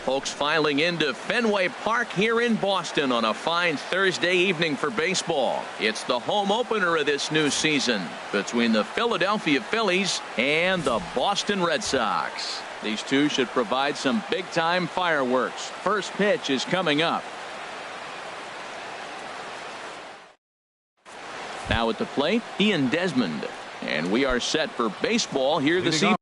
Folks filing into Fenway Park here in Boston on a fine Thursday evening for baseball. It's the home opener of this new season between the Philadelphia Phillies and the Boston Red Sox. These two should provide some big-time fireworks. First pitch is coming up. Now at the plate, Ian Desmond. And we are set for baseball here this evening.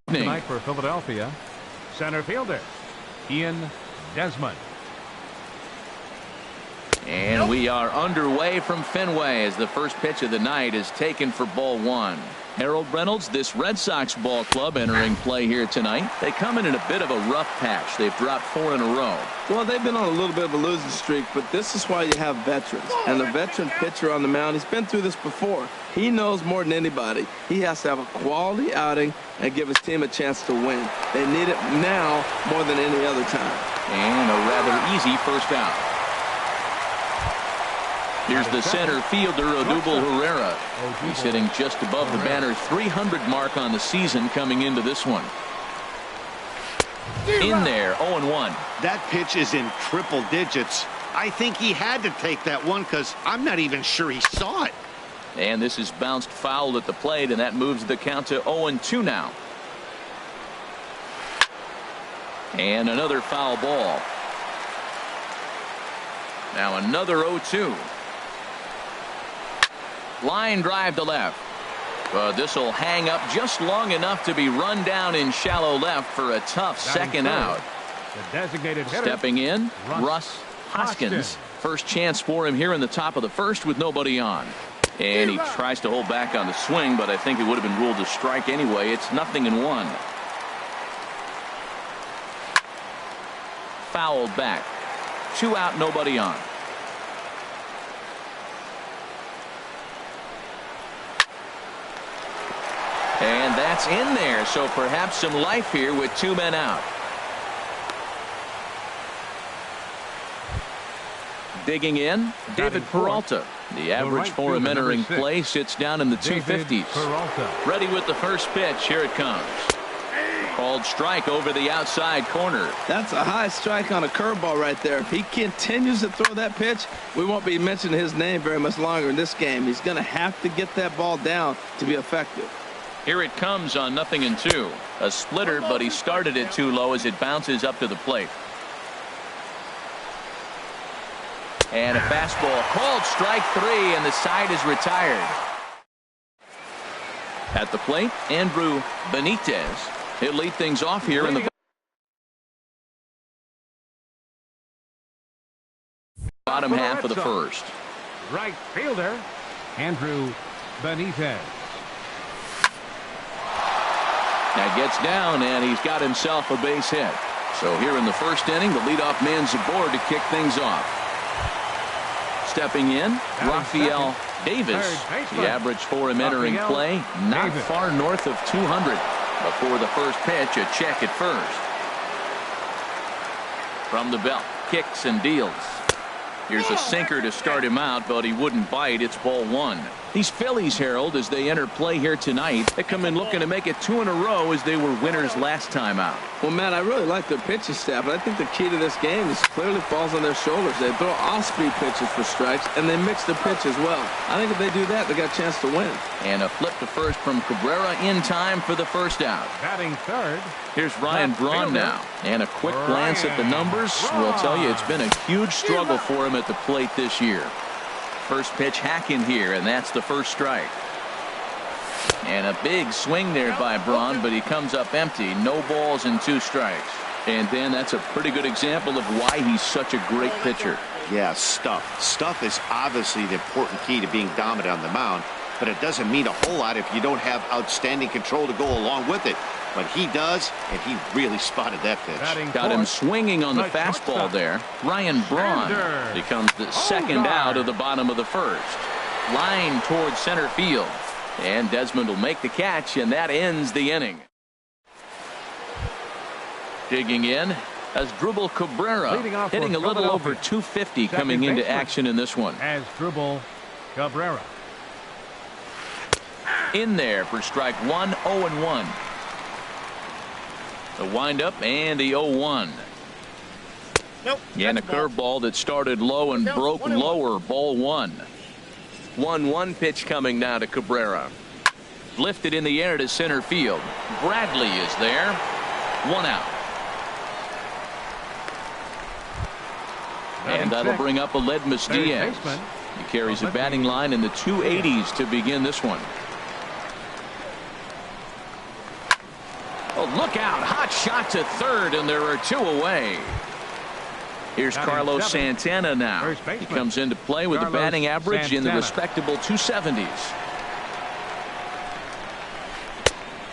Tonight for Philadelphia, center fielder Ian Desmond. And we are underway from Fenway as the first pitch of the night is taken for ball one. Harold Reynolds, this Red Sox ball club entering play here tonight. They come in a bit of a rough patch. They've dropped 4 in a row. Well, they've been on a little bit of a losing streak, but this is why you have veterans. And the veteran pitcher on the mound, he's been through this before. He knows more than anybody. He has to have a quality outing and give his team a chance to win. They need it now more than any other time. And a rather easy first out. Here's the center fielder, Odubel Herrera. He's hitting just above the banner 300 mark on the season coming into this one. In there, 0-1. That pitch is in triple digits. I think he had to take that one because I'm not even sure he saw it. And this is bounced foul at the plate, and that moves the count to 0-2 now. And another foul ball. Now another 0-2. Line drive to left. This will hang up just long enough to be run down in shallow left for a tough second out. The designated hitter, stepping in, Russ Hoskins. First chance for him here in the top of the first with nobody on. And he tries to hold back on the swing, but I think it would have been ruled a strike anyway. It's 0-1. Fouled back. 2 out, nobody on. And that's in there, so perhaps some life here with 2 men out. Digging in, David Peralta. The average for him entering play sits down in the 250s. Ready with the first pitch. Here it comes. Called strike over the outside corner. That's a high strike on a curveball right there. If he continues to throw that pitch, we won't be mentioning his name very much longer in this game. He's going to have to get that ball down to be effective. Here it comes on 0-2. A splitter, but he started it too low as it bounces up to the plate. And a fastball called strike 3, and the side is retired. At the plate, Andrew Benitez. He'll lead things off here in the bottom half of the first. Right fielder, Andrew Benitez. Now gets down, and he's got himself a base hit. So here in the first inning, the leadoff man's aboard to kick things off. Stepping in, Rafael Davis. The average for him entering play, not far north of 200. Before the first pitch, a check at first. From the belt, kicks and deals. Here's a sinker to start him out, but he wouldn't bite. It's ball 1. These Phillies, Harold, as they enter play here tonight, they come in looking to make it 2 in a row as they were winners last time out. Well, Matt, I really like their pitching staff, but I think the key to this game is clearly falls on their shoulders. They throw off-speed pitches for strikes, and they mix the pitch as well. I think if they do that, they got a chance to win. And a flip to first from Cabrera in time for the first out. Batting third. Here's Ryan Braun now. And a quick glance at the numbers will tell you it's been a huge struggle for him at the plate this year. First pitch hacking here, and that's the first strike. And a big swing there by Braun, but he comes up empty. No balls and 2 strikes. And then that's a pretty good example of why he's such a great pitcher. Yeah, stuff. Stuff is obviously the important key to being dominant on the mound, but it doesn't mean a whole lot if you don't have outstanding control to go along with it. But he does, and he really spotted that pitch. Got him swinging on the fastball there. Ryan Braun becomes the second out of the bottom of the first. Line towards center field. And Desmond will make the catch, and that ends the inning. Digging in, Asdrubal Cabrera hitting a little over 250 coming into action in this one. Asdrubal Cabrera. In there for strike one, 0-1. The windup and the 0-1. Nope. And a curveball that started low and broke lower. Ball one. 1-1 pitch coming now to Cabrera. Lifted in the air to center field. Bradley is there. 1 out. And that'll bring up Aledmus Diaz. He carries a batting line in the 280s to begin this one. Oh, look out. Hot shot to third, and there are 2 away. Here's Carlos Santana now. He comes into play with a batting average in the respectable 270s.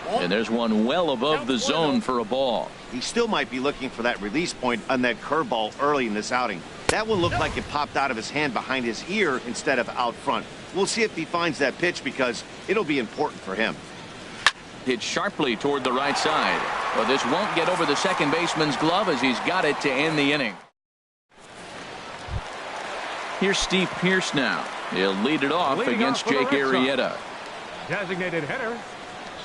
And there's one well above the zone for a ball. He still might be looking for that release point on that curveball early in this outing. That one looked like it popped out of his hand behind his ear instead of out front. We'll see if he finds that pitch because it'll be important for him. Hit sharply toward the right side. But this won't get over the second baseman's glove as he's got it to end the inning. Here's Steve Pearce now. He'll lead it off against Jake Arrieta. Designated hitter,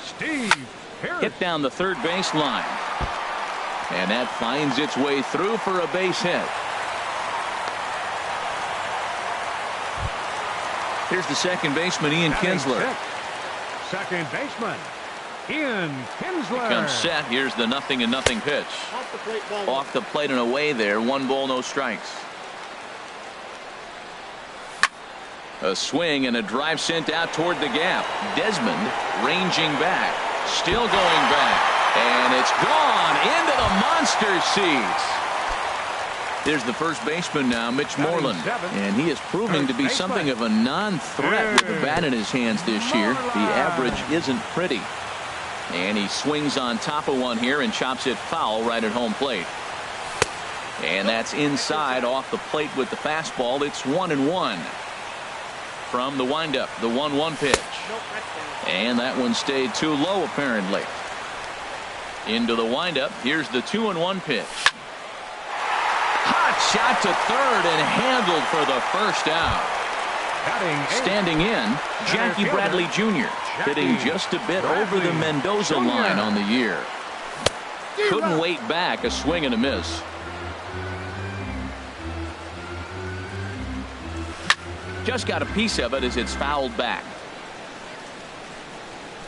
Steve Pearce. Hit down the third base line. And that finds its way through for a base hit. Here's the second baseman, Ian Kinsler. Second baseman, Ian Kinsler. He comes set. Here's the 0-0 pitch. Off the plate and away there. 1 ball, no strikes. A swing and a drive sent out toward the gap. Desmond ranging back. Still going back. And it's gone into the monster seats. There's the first baseman now, Mitch Moreland. And he is proving to be something of a non-threat with the bat in his hands this year. The average isn't pretty. And he swings on top of one here and chops it foul right at home plate. And that's inside off the plate with the fastball. It's 1-1. From the windup, the 1-1 pitch. And that one stayed too low apparently. Into the windup. Here's the 2-1 pitch. Hot shot to third and handled for the first out. Standing in, Jackie Bradley Jr. hitting just a bit over the Mendoza line on the year. Couldn't wait back. A swing and a miss. Just got a piece of it as it's fouled back.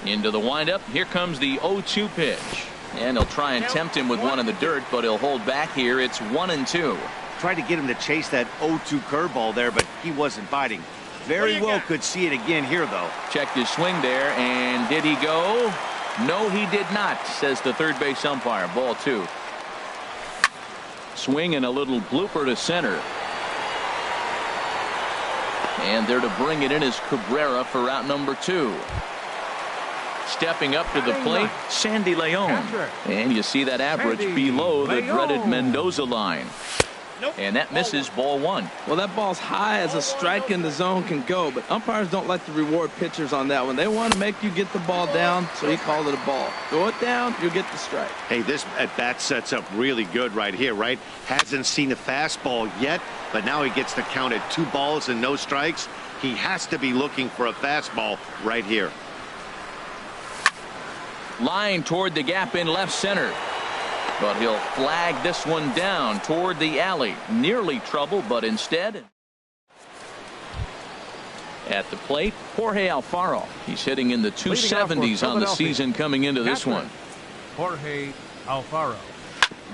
Into the windup. Here comes the 0-2 pitch. And he'll try and tempt him with one in the dirt, but he'll hold back here. It's 1-2. Tried to get him to chase that 0-2 curveball there, but he wasn't biting. Very well could see it again here, though. Checked his swing there, and did he go? No, he did not, says the third base umpire. Ball 2. Swing and a little blooper to center. And there to bring it in is Cabrera for out number 2. Stepping up to the plate, Sandy Leon. And you see that average below the dreaded Mendoza line. And that misses. Ball 1. Well, that ball's high as a strike in the zone can go, but umpires don't like to reward pitchers on that one. They want to make you get the ball down, so he called it a ball. Throw it down, you'll get the strike. Hey, this at-bat sets up really good right here, right? Hasn't seen a fastball yet, but now he gets the count at 2 balls and no strikes. He has to be looking for a fastball right here. Line toward the gap in left center. But he'll flag this one down toward the alley. Nearly trouble, but instead. At the plate, Jorge Alfaro. He's hitting in the 270s on the season coming into this one. Jorge Alfaro.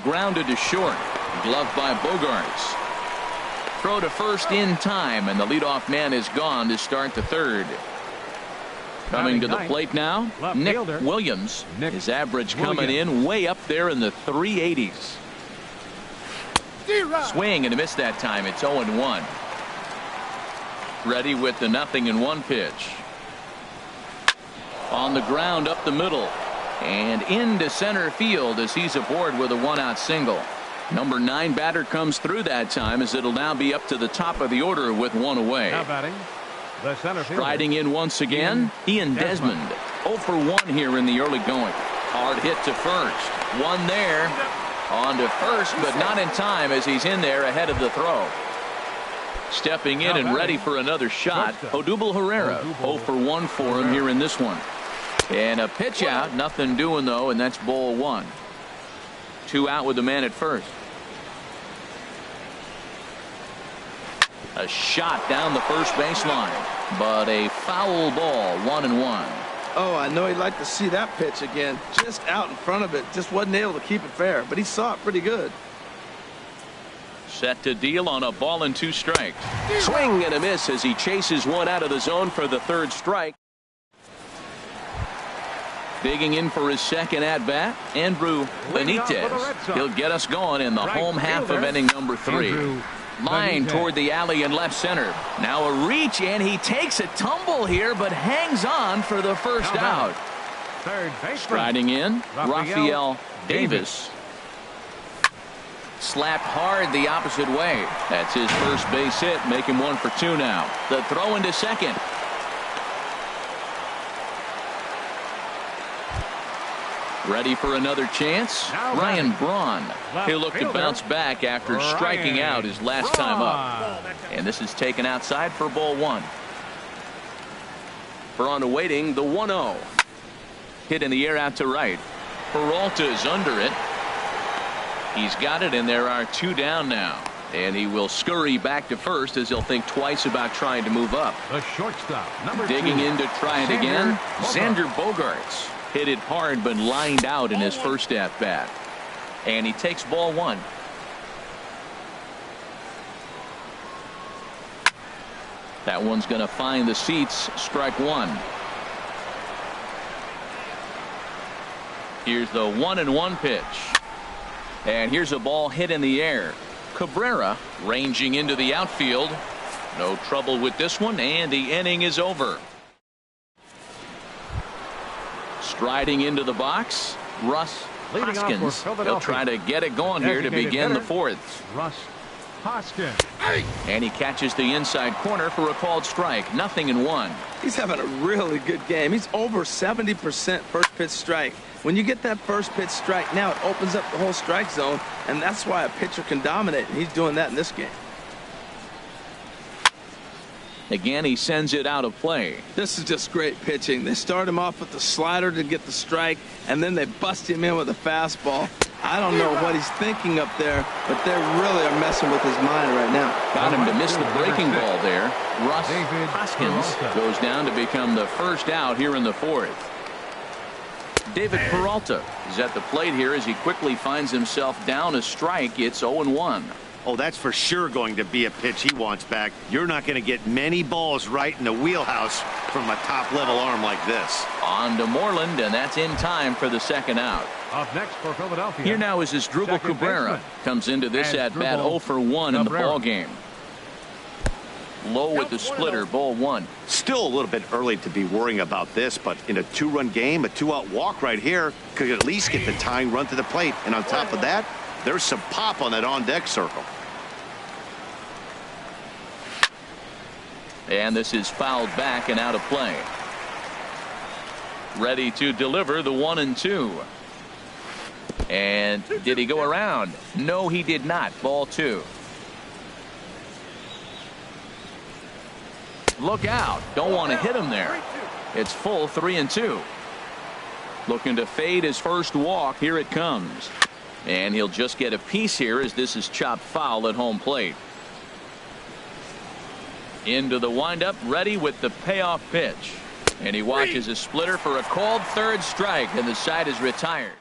Grounded to short. Gloved by Bogarts. Throw to first in time, and the leadoff man is gone to start the third. Coming to the plate now, Nick Williams. His average coming in way up there in the 380s. Swing and a miss that time. It's 0-1. Ready with the 0-1 pitch. On the ground up the middle. And into center field as he's aboard with a 1-out single. Number 9 batter comes through that time as it'll now be up to the top of the order with 1 away. Now batting, the center fielder. Striding in once again, Ian Desmond. 0 for 1 here in the early going. Hard hit to first. One there. On to first, but not in time as he's in there ahead of the throw. Stepping in and ready for another shot, Odubel Herrera. 0 for 1 for him here in this one. And a pitch out, nothing doing though, and that's ball 1. 2 out with the man at first. A shot down the first baseline, but a foul ball, 1-1. Oh, I know he'd like to see that pitch again. Just out in front of it. Just wasn't able to keep it fair, but he saw it pretty good. Set to deal on a ball and 2 strikes. Swing and a miss as he chases one out of the zone for the 3rd strike. Digging in for his second at-bat, Andrew Benitez. He'll get us going in the home half of inning number 3. Line toward the alley in left center. Now a reach, and he takes a tumble here, but hangs on for the first out. Striding in, Rafael Davis. Slapped hard the opposite way. That's his first base hit, making 1 for 2 now. The throw into second. Ready for another chance? Ryan Braun. He'll look to bounce back after striking out his last time up. And this is taken outside for ball 1. Braun awaiting the 1-0. Hit in the air out to right. Peralta's under it. He's got it, and there are 2 down now. And he will scurry back to first as he'll think twice about trying to move up. The shortstop, number 2. Digging in to try it again. Xander Bogaerts. Hit it hard but lined out in his first at-bat. And he takes ball 1. That one's going to find the seats. Strike 1. Here's the 1-1 pitch. And here's a ball hit in the air. Cabrera ranging into the outfield. No trouble with this one, and the inning is over. Striding into the box, Russ Hoskins. He'll try to get it going here to begin the 4th. Russ Hoskins. And he catches the inside corner for a called strike. 0-1. He's having a really good game. He's over 70% first pitch strike. When you get that first pitch strike, now it opens up the whole strike zone, and that's why a pitcher can dominate, and he's doing that in this game. Again, he sends it out of play. This is just great pitching. They start him off with the slider to get the strike, and then they bust him in with a fastball. I don't know what he's thinking up there, but they really are messing with his mind right now. Got him to miss the breaking ball there. Russ Hoskins goes down to become the first out here in the 4th. David Peralta is at the plate here as he quickly finds himself down a strike. It's 0-1. Oh, that's for sure going to be a pitch he wants back. You're not going to get many balls right in the wheelhouse from a top-level arm like this. On to Moreland, and that's in time for the 2nd out. Up next for Philadelphia. Here now is Asdrubal Cabrera. Comes into this at-bat 0 for 1 in the ball game. Low with the splitter, ball 1. Still a little bit early to be worrying about this, but in a 2-run game, a 2-out walk right here could at least get the tying run to the plate. And on top of that, there's some pop on that on-deck circle. And this is fouled back and out of play. Ready to deliver the 1-2. And did he go around? No, he did not. Ball 2. Look out. Don't want to hit him there. It's full 3-2. Looking to fade his first walk. Here it comes. And he'll just get a piece here as this is chopped foul at home plate. Into the windup, ready with the payoff pitch. And he watches a splitter for a called 3rd strike, and the side is retired.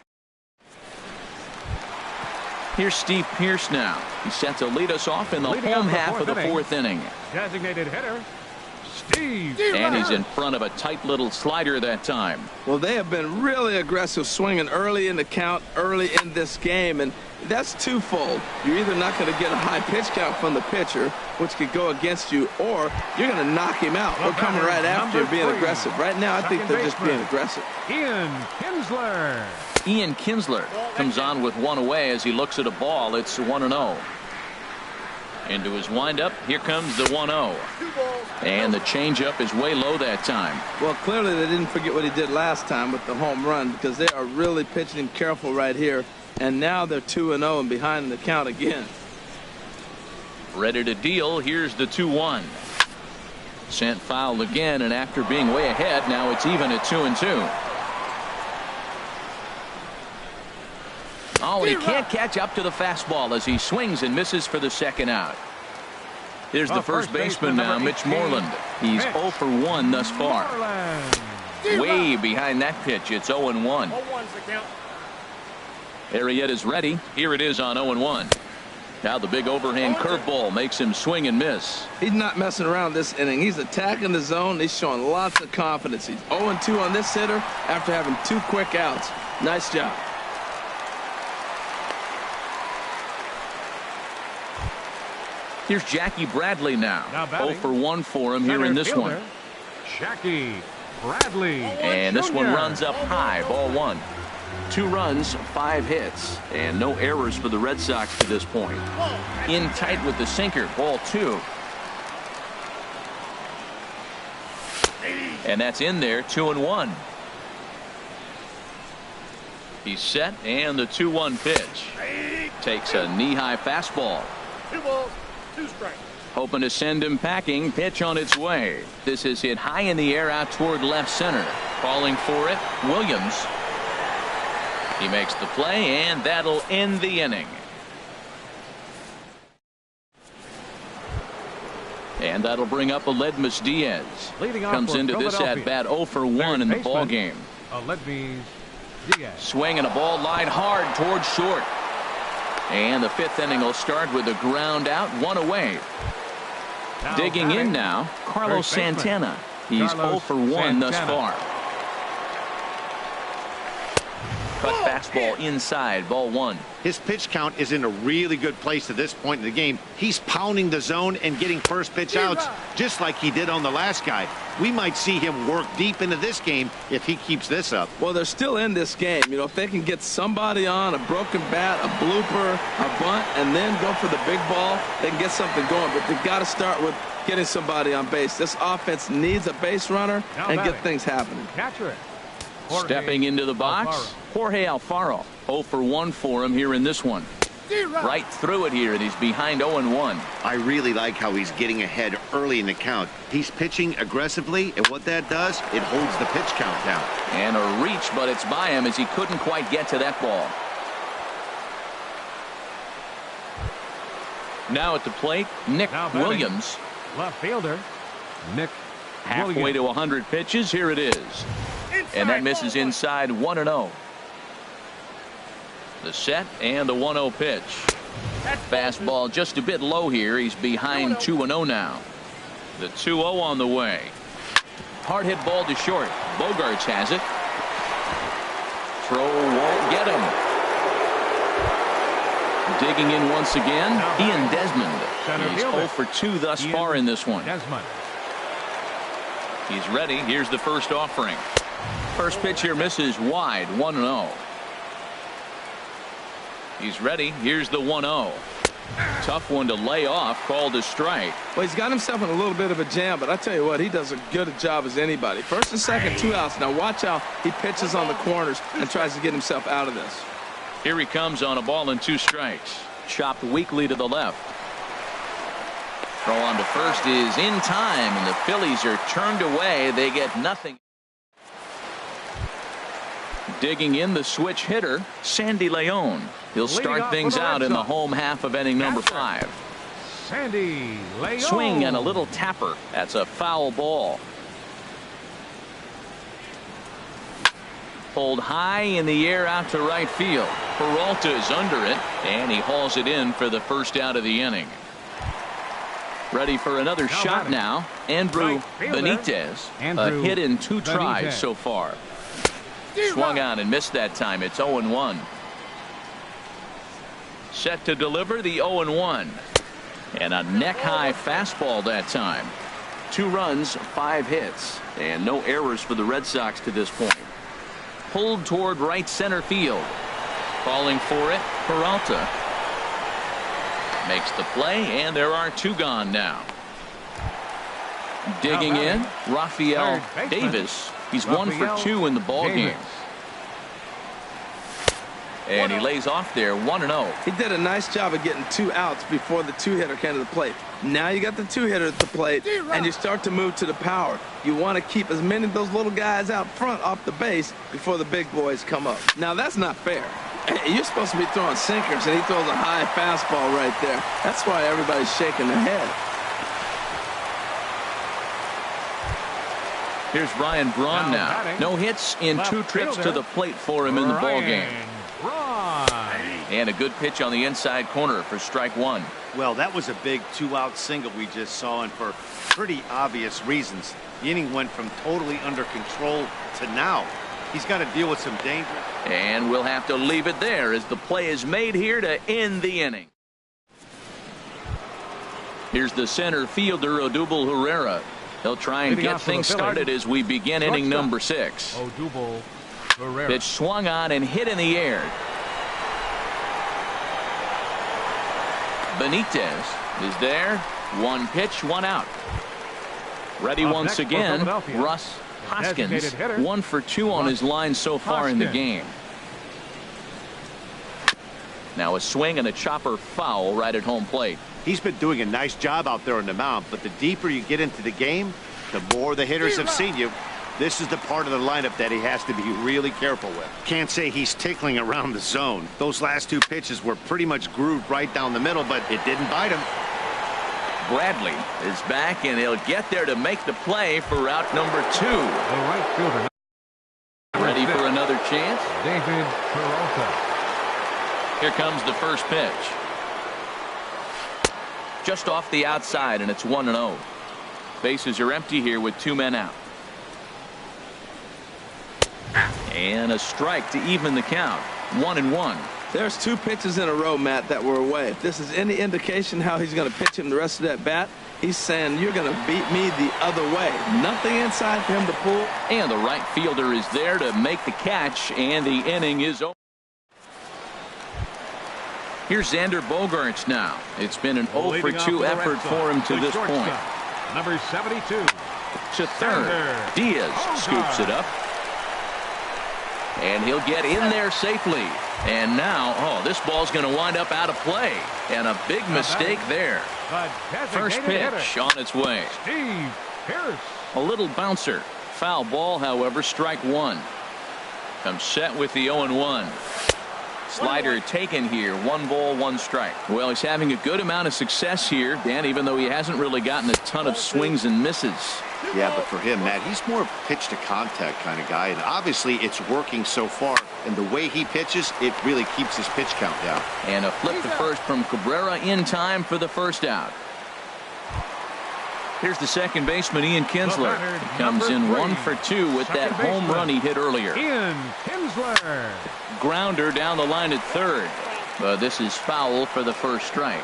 Here's Steve Pearce now. He's set to lead us off in the home half of the 4th inning. Designated hitter, Steve. And he's in front of a tight little slider that time. Well, they have been really aggressive swinging early in the count, early in this game, and that's twofold. You're either not going to get a high pitch count from the pitcher, which could go against you, or you're going to knock him out. They're coming right after you being aggressive. Right now, I think they're just being aggressive. Ian Kinsler. Ian Kinsler comes on with 1 away as he looks at a ball. It's 1-0. Into his windup. Here comes the 1-0. And the changeup is way low that time. Well, clearly they didn't forget what he did last time with the home run, because they are really pitching him careful right here. and now they're 2-0 and behind in the count again. Ready to deal. Here's the 2-1. Sent foul again, and after being way ahead, now it's even at 2-2. Oh, and he can't catch up to the fastball as he swings and misses for the second out. Here's the first baseman now, Mitch Moreland. He's 0 for 1 thus far. Way behind that pitch. It's 0-1. Arrieta is ready. Here it is on 0-1. Now the big overhand curveball makes him swing and miss. He's not messing around this inning. He's attacking the zone. He's showing lots of confidence. He's 0-2 on this hitter after having 2 quick outs. Nice job. Here's Jackie Bradley now. 0 for 1 for him here in this one. Jackie Bradley. And this one runs up high. Ball 1. 2 runs, 5 hits, and no errors for the Red Sox to this point. In tight with the sinker. Ball 2. And that's in there. 2-1. He's set, and the 2-1 pitch. Takes a knee-high fastball. 2 balls, 2 strikes. Hoping to send him packing. Pitch on its way. This is hit high in the air out toward left center. Calling for it, Williams. He makes the play, and that'll end the inning. And that'll bring up Aledmys Diaz. Comes into this at bat 0 for 1 in the ball game. Aledmys Diaz. Swinging a ball line hard towards short. And the 5th inning will start with a ground out, 1 away. Digging in now, Carlos Santana. He's 0 for 1 thus far. Cut fastball inside, ball 1. His pitch count is in a really good place at this point in the game. He's pounding the zone and getting first pitch outs just like he did on the last guy. We might see him work deep into this game if he keeps this up. Well, they're still in this game. You know, if they can get somebody on, a broken bat, a blooper, a bunt, and then go for the big ball, they can get something going. But they've got to start with getting somebody on base. This offense needs a base runner and get things happening. Catcher it. Stepping into the box, Jorge Alfaro. 0 for 1 for him here in this one. Right through it here, and he's behind 0-1. I really like how he's getting ahead early in the count. He's pitching aggressively, and what that does, it holds the pitch count down. And a reach, but it's by him as he couldn't quite get to that ball. Now at the plate, Nick Williams. Left fielder, Nick Halfway Williams. to 100 pitches. Here it is. And that misses inside 1-0. The set and the 1-0 pitch. Fastball just a bit low here. He's behind 2-0 now. The 2-0 on the way. Hard hit ball to short. Bogarts has it. Throw won't get him. Digging in once again, Ian Desmond. He's 0 for 2 thus far in this one. Desmond. He's ready. Here's the first offering. First pitch here misses wide. 1-0. He's ready. Here's the 1-0. Tough one to lay off. Called a strike. Well, he's got himself in a little bit of a jam, but I tell you what, he does a good job as anybody. First and second, 2 outs. Now watch how he pitches on the corners and tries to get himself out of this. Here he comes on a ball and 2 strikes. Chopped weakly to the left. Throw on to first is in time, and the Phillies are turned away. They get nothing. Digging in, the switch hitter, Sandy Leon. He'll start things out in the home half of inning number 5. Sandy Leon. Swing and a little tapper. That's a foul ball. Pulled high in the air out to right field. Peralta's under it, and he hauls it in for the first out of the inning. Ready for another shot now. Andrew Benitez. A hit in 2 tries so far. Swung on and missed that time. It's 0-1. Set to deliver the 0-1. And a neck-high fastball that time. 2 runs, 5 hits, and no errors for the Red Sox to this point. Pulled toward right center field. Calling for it, Peralta. Makes the play, and there are 2 gone now. Digging in, Rafael Davis. He's 1 for 2 in the ball game. And he lays off there 1-0. He did a nice job of getting 2 outs before the 2-hitter came to the plate. Now you got the 2-hitter at the plate, and you start to move to the power. You want to keep as many of those little guys out front off the base before the big boys come up. Now, that's not fair. You're supposed to be throwing sinkers, and he throws a high fastball right there. That's why everybody's shaking their head. Here's Ryan Braun now. No hits in 2 trips to the plate for him in the ballgame. And a good pitch on the inside corner for strike 1. Well, that was a big 2-out single we just saw, and for pretty obvious reasons. The inning went from totally under control to now. He's got to deal with some danger. And we'll have to leave it there as the play is made here to end the inning. Here's the center fielder, Odubel Herrera. He'll try and get things started as we begin inning number 6. Odubel Herrera. Pitch swung on and hit in the air. Benitez is there. 1 pitch, 1 out. Ready once again, Russ Hoskins. 1 for 2 on his line so far in the game. Now a swing and a chopper foul right at home plate. He's been doing a nice job out there on the mound, but the deeper you get into the game, the more the hitters have seen you. This is the part of the lineup that he has to be really careful with. Can't say he's tickling around the zone. Those last 2 pitches were pretty much grooved right down the middle, but it didn't bite him. Bradley is back, and he'll get there to make the play for out number 2. The right fielder. Ready for another chance? David Peralta. Here comes the first pitch. Just off the outside, and it's 1-0. Bases are empty here with 2 men out. And a strike to even the count. 1-1. There's 2 pitches in a row, Matt, that were away. If this is any indication how he's going to pitch him the rest of that bat, he's saying you're going to beat me the other way. Nothing inside for him to pull. And the right fielder is there to make the catch, and the inning is over. Here's Xander Bogaerts now. It's been an 0 for 2 effort for him to this point. Number 72. To third. Diaz scoops it up. And he'll get in there safely. And now, this ball's going to wind up out of play. And a big mistake there. First pitch on its way. Steve Pierce. A little bouncer. Foul ball, however, strike 1. Comes set with the 0-1. Slider taken here. 1 ball, 1 strike. Well, he's having a good amount of success here, Dan, even though he hasn't really gotten a ton of swings and misses. Yeah, but for him, Matt, he's more pitch to contact kind of guy, and obviously it's working so far. And the way he pitches, it really keeps his pitch count down. And a flip to first from Cabrera in time for the first out. Here's the second baseman, Ian Kinsler. He comes in 1 for 2 with that home run he hit earlier. Ian Kinsler. Grounder down the line at third. But this is foul for the first strike.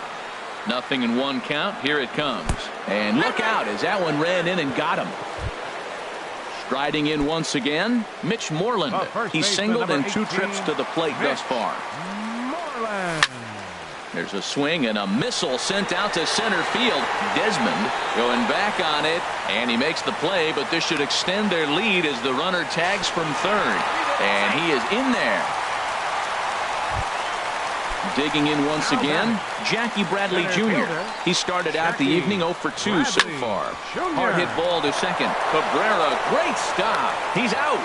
0-1 count. Here it comes. And look out as that one ran in and got him. Striding in once again, Mitch Moreland. He's singled in 2 trips to the plate thus far. Moreland. There's a swing and a missile sent out to center field. Desmond going back on it, and he makes the play, but this should extend their lead as the runner tags from third. And he is in there. Digging in once again, Jackie Bradley Jr. He started out the evening 0 for 2 so far. Hard hit ball to second. Cabrera, great stop. He's out.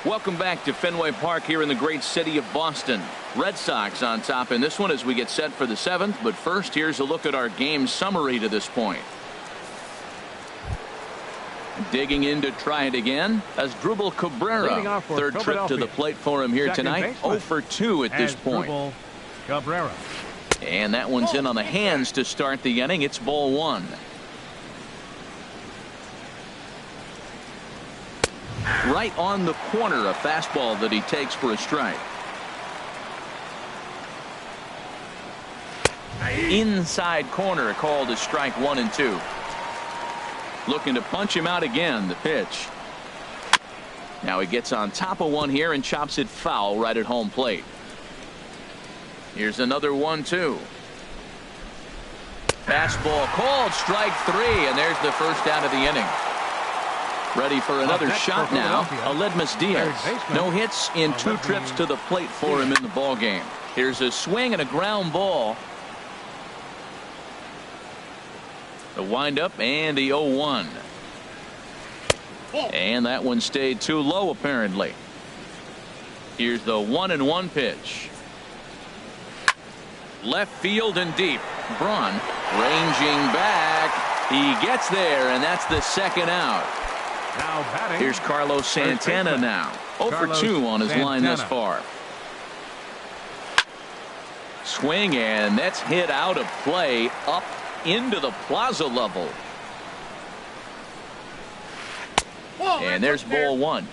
Welcome back to Fenway Park here in the great city of Boston. Red Sox on top in this one as we get set for the 7th. But first, here's a look at our game summary to this point. Digging in to try it again as Asdrubal Cabrera. Third trip to the plate for him here tonight. 0 for 2 at this point. Cabrera. And that one's in on the hands to start the inning. It's ball 1. Right on the corner, a fastball that he takes for a strike. Inside corner, called a strike 1 and 2. Looking to punch him out again. The pitch. Now he gets on top of one here and chops it foul right at home plate. Here's another 1-2. Fastball called strike 3, and there's the first out of the inning. Ready for another next shot for now. Philadelphia, Aledmus Diaz. third baseman, No hits in 2 trips to the plate for him in the ball game. Here's a swing and a ground ball. The windup and the 0-1. And that one stayed too low apparently. Here's the 1-1 pitch. Left field and deep. Braun ranging back. He gets there, and that's the second out. Now batting. Here's Carlos Santana now. 0 for 2 on his line thus far. Swing, and that's hit out of play up into the plaza level. And there's ball 1.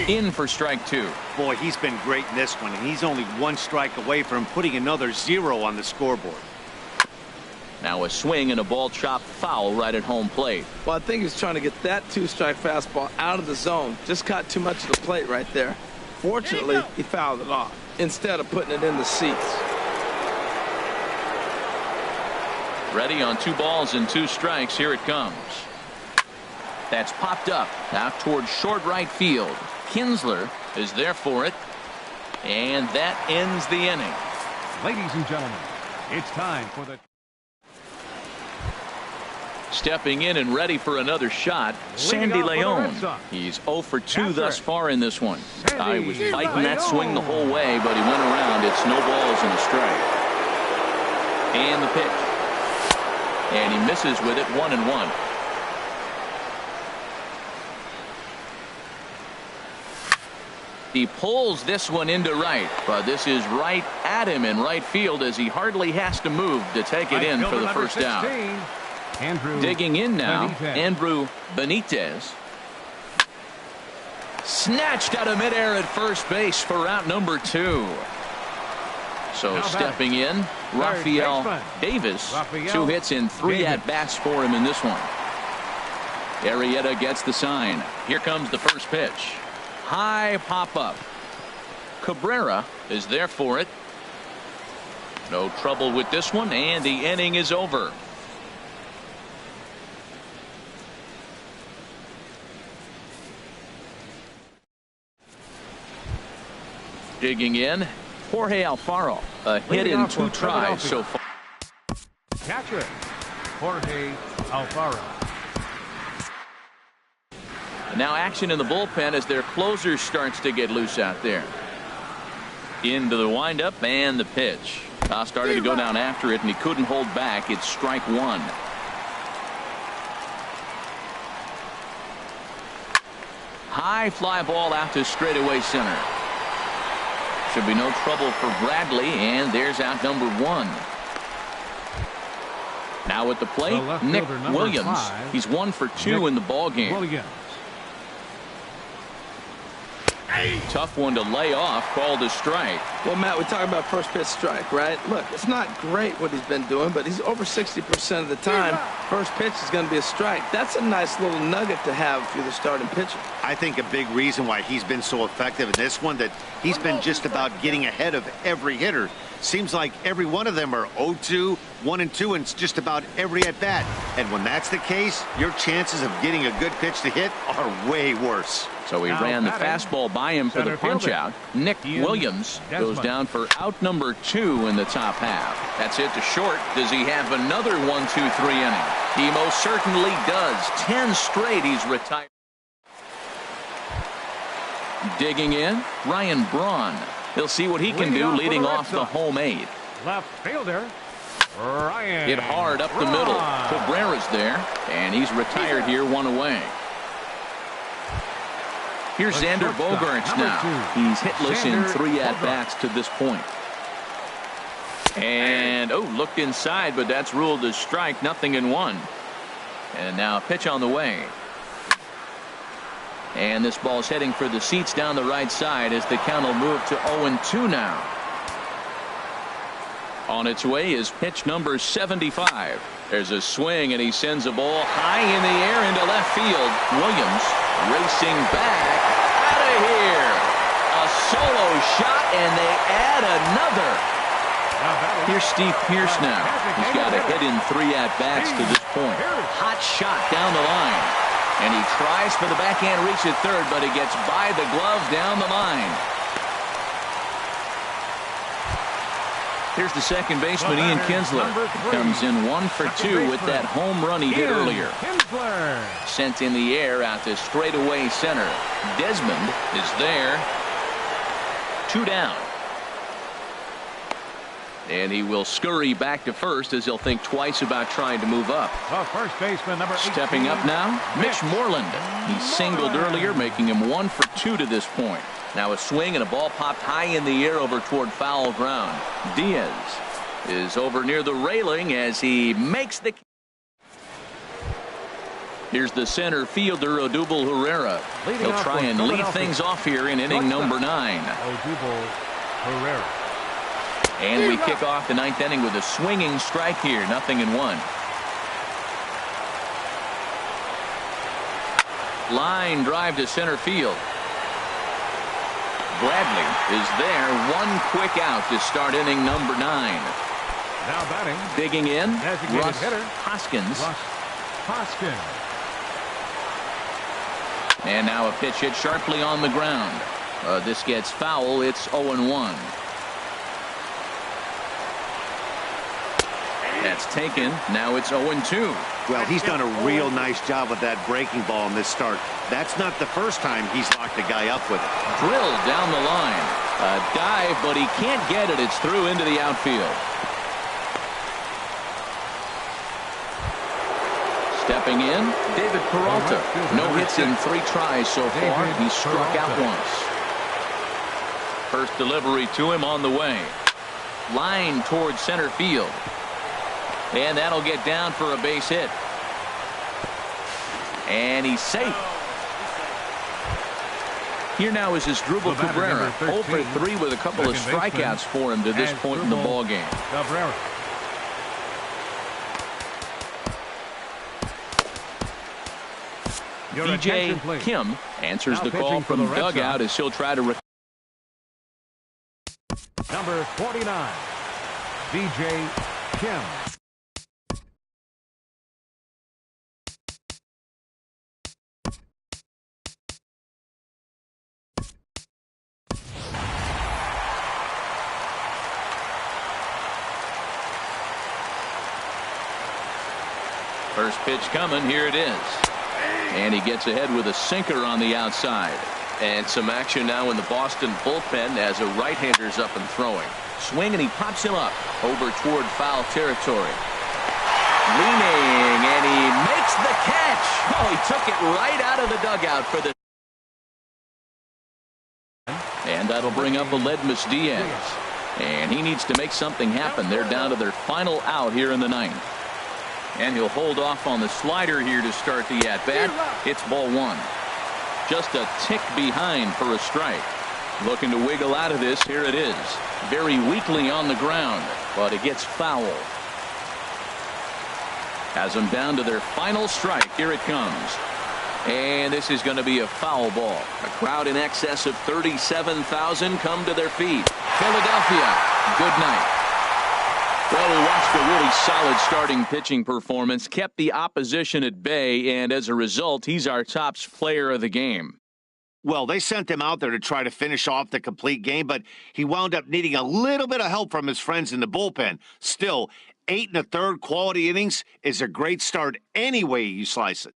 In for strike 2. Boy, he's been great in this one, and he's only 1 strike away from putting another 0 on the scoreboard. Now a swing and a ball chopped foul right at home plate. Well, I think he was trying to get that 2-strike fastball out of the zone. Just caught too much of the plate right there. Fortunately, he fouled it off instead of putting it in the seats. Ready on 2 balls and 2 strikes. Here it comes. That's popped up out towards short right field. Kinsler is there for it. And that ends the inning. Ladies and gentlemen, it's time for the... Stepping in and ready for another shot, Sandy Leon. He's 0 for 2 thus far in this one. I was fighting that swing the whole way, but he went around. It's no balls and a strike. And the pitch. And he misses with it, 1-1. He pulls this one into right, but this is right at him in right field as he hardly has to move to take it in for the first down. Digging in now, Andrew Benitez. Snatched out of midair at first base for out number 2. So stepping in, Rafael Davis. 2 hits and 3 at-bats for him in this one. Arrieta gets the sign. Here comes the first pitch. High pop-up. Cabrera is there for it. No trouble with this one, and the inning is over. Digging in, Jorge Alfaro. A hit in 2 tries so far. Catcher, Jorge Alfaro. Now action in the bullpen as their closer starts to get loose out there. Into the windup and the pitch. Started to go down after it, and he couldn't hold back. It's strike 1. High fly ball out to straightaway center. Should be no trouble for Bradley, and there's out number 1. Now at the plate, Nick Williams. 5, he's 1 for 2 in the ball game. Williams. Tough one to lay off, called a strike. Well, Matt, we talk about first pitch strike, right? Look, it's not great what he's been doing, but he's over 60% of the time. First pitch is going to be a strike. That's a nice little nugget to have if you're the starting pitcher. I think a big reason why he's been so effective in this one, that he's been just about getting ahead of every hitter. Seems like every one of them are 0-2, 1-2, and just about every at bat. And when that's the case, your chances of getting a good pitch to hit are way worse. So he ran the fastball by him for the punch out. Nick Williams goes down for out number 2 in the top half. That's hit to short. Does he have another 1-2-3 inning? He most certainly does. 10 straight he's retired. Digging in, Ryan Braun. He'll see what he can do leading off the home 8. Left fielder, Ryan. Hit hard up the middle. Cabrera's there, and he's retired here, 1 away. Here's Xander Bogaerts now. He's hitless in 3 at-bats to this point. And, looked inside, but that's ruled as strike, 0-1. And now a pitch on the way. And this ball's heading for the seats down the right side as the count will move to 0-2 now. On its way is pitch number 75. There's a swing, and he sends a ball high in the air into left field. Williams racing back out of here. A solo shot, and they add another. Here's Steve Pearce now. He's got a hit in 3 at-bats to this point. Hot shot down the line. And he tries for the backhand reach at third, but he gets by the glove down the line. Here's the second baseman, Ian Kinsler. Comes in 1 for 2 with that home run he hit earlier. Sent in the air out to straightaway center. Desmond is there. 2 down. And he will scurry back to first as he'll think twice about trying to move up. First baseman, number 18. Stepping up now, Mitch Moreland. He singled earlier, making him 1 for 2 to this point. Now a swing and a ball popped high in the air over toward foul ground. Diaz is over near the railing as he makes the... Here's the center fielder, Odubel Herrera. He'll try and lead things off here in inning number 9. Odubel Herrera. And we kick off the 9th inning with a swinging strike here. 0-1. Line drive to center field. Bradley is there. 1 quick out to start inning number 9. Now batting. Digging in, Russ hitter. Hoskins. Hoskins. And now a pitch hit sharply on the ground. This gets foul. It's 0-1. That's taken. Now it's 0-2. Well, he's done a real nice job with that breaking ball in this start. That's not the first time he's locked a guy up with it. Drilled down the line. A dive, but he can't get it. It's through into the outfield. Stepping in, David Peralta. No hits in 3 tries so far. He struck out once. First delivery to him on the way. Line towards center field. And that'll get down for a base hit. And he's safe. Here now is Asdrubal Cabrera. 0 for 3 with a couple of strikeouts for him to this point in the ball game. Cabrera. DJ Kim answers the call from dugout as he'll try to... Number 49, DJ Kim. First pitch coming. Here it is. And he gets ahead with a sinker on the outside. And some action now in the Boston bullpen as a right-hander's up and throwing. Swing, and he pops him up over toward foul territory. Leaning, and he makes the catch. Oh, he took it right out of the dugout for the... And that'll bring up Aledmus Diaz. And he needs to make something happen. They're down to their final out here in the 9th. And he'll hold off on the slider here to start the at-bat. It's ball 1. Just a tick behind for a strike. Looking to wiggle out of this. Here it is. Very weakly on the ground, but it gets foul. Has them down to their final strike. Here it comes. And this is going to be a foul ball. A crowd in excess of 37,000 come to their feet. Philadelphia, good night. Well, we watched a really solid starting pitching performance, kept the opposition at bay, and as a result, he's our top player of the game. Well, they sent him out there to try to finish off the complete game, but he wound up needing a little bit of help from his friends in the bullpen. Still, 8 1/3 quality innings is a great start any way you slice it.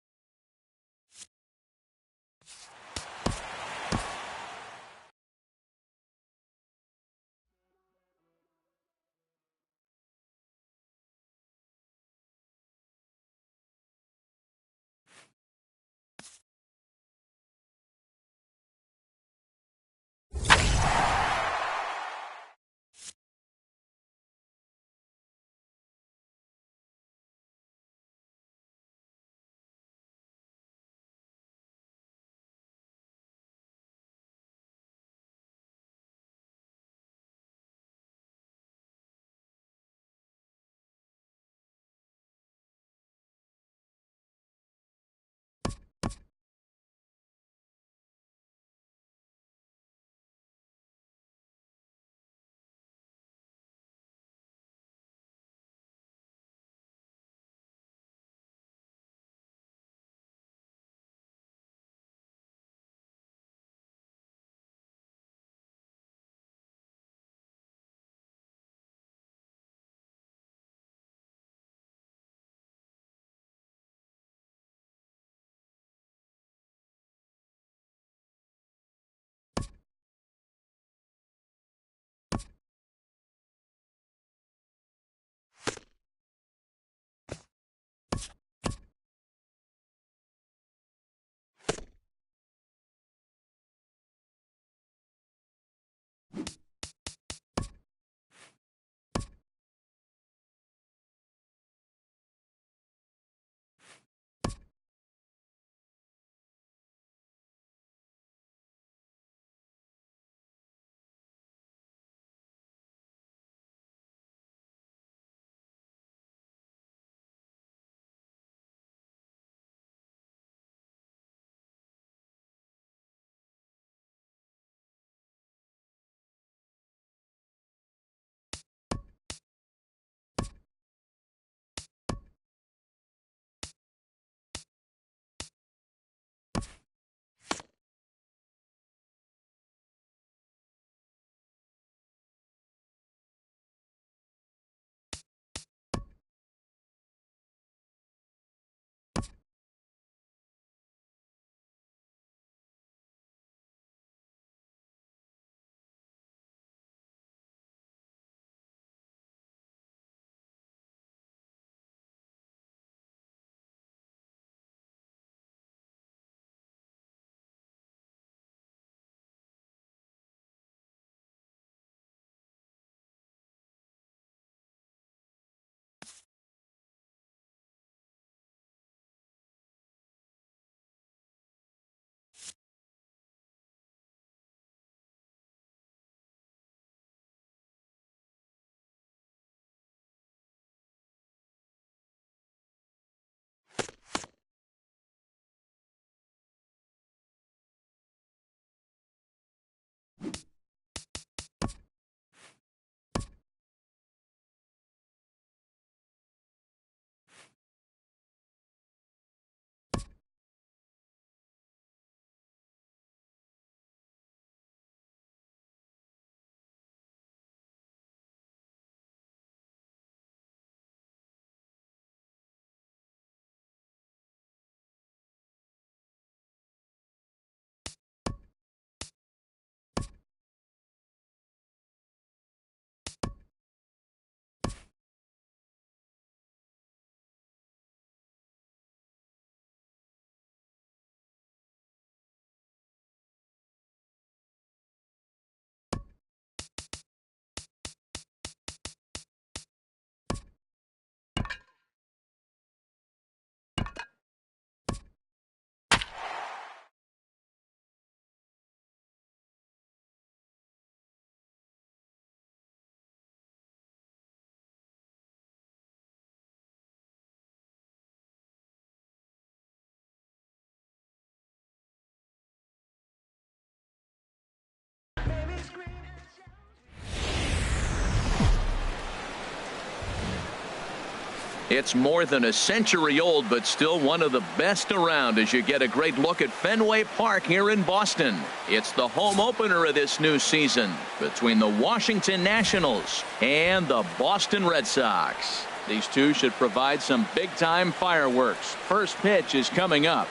It's more than a century old, but still one of the best around as you get a great look at Fenway Park here in Boston. It's the home opener of this new season between the Washington Nationals and the Boston Red Sox. These two should provide some big-time fireworks. First pitch is coming up.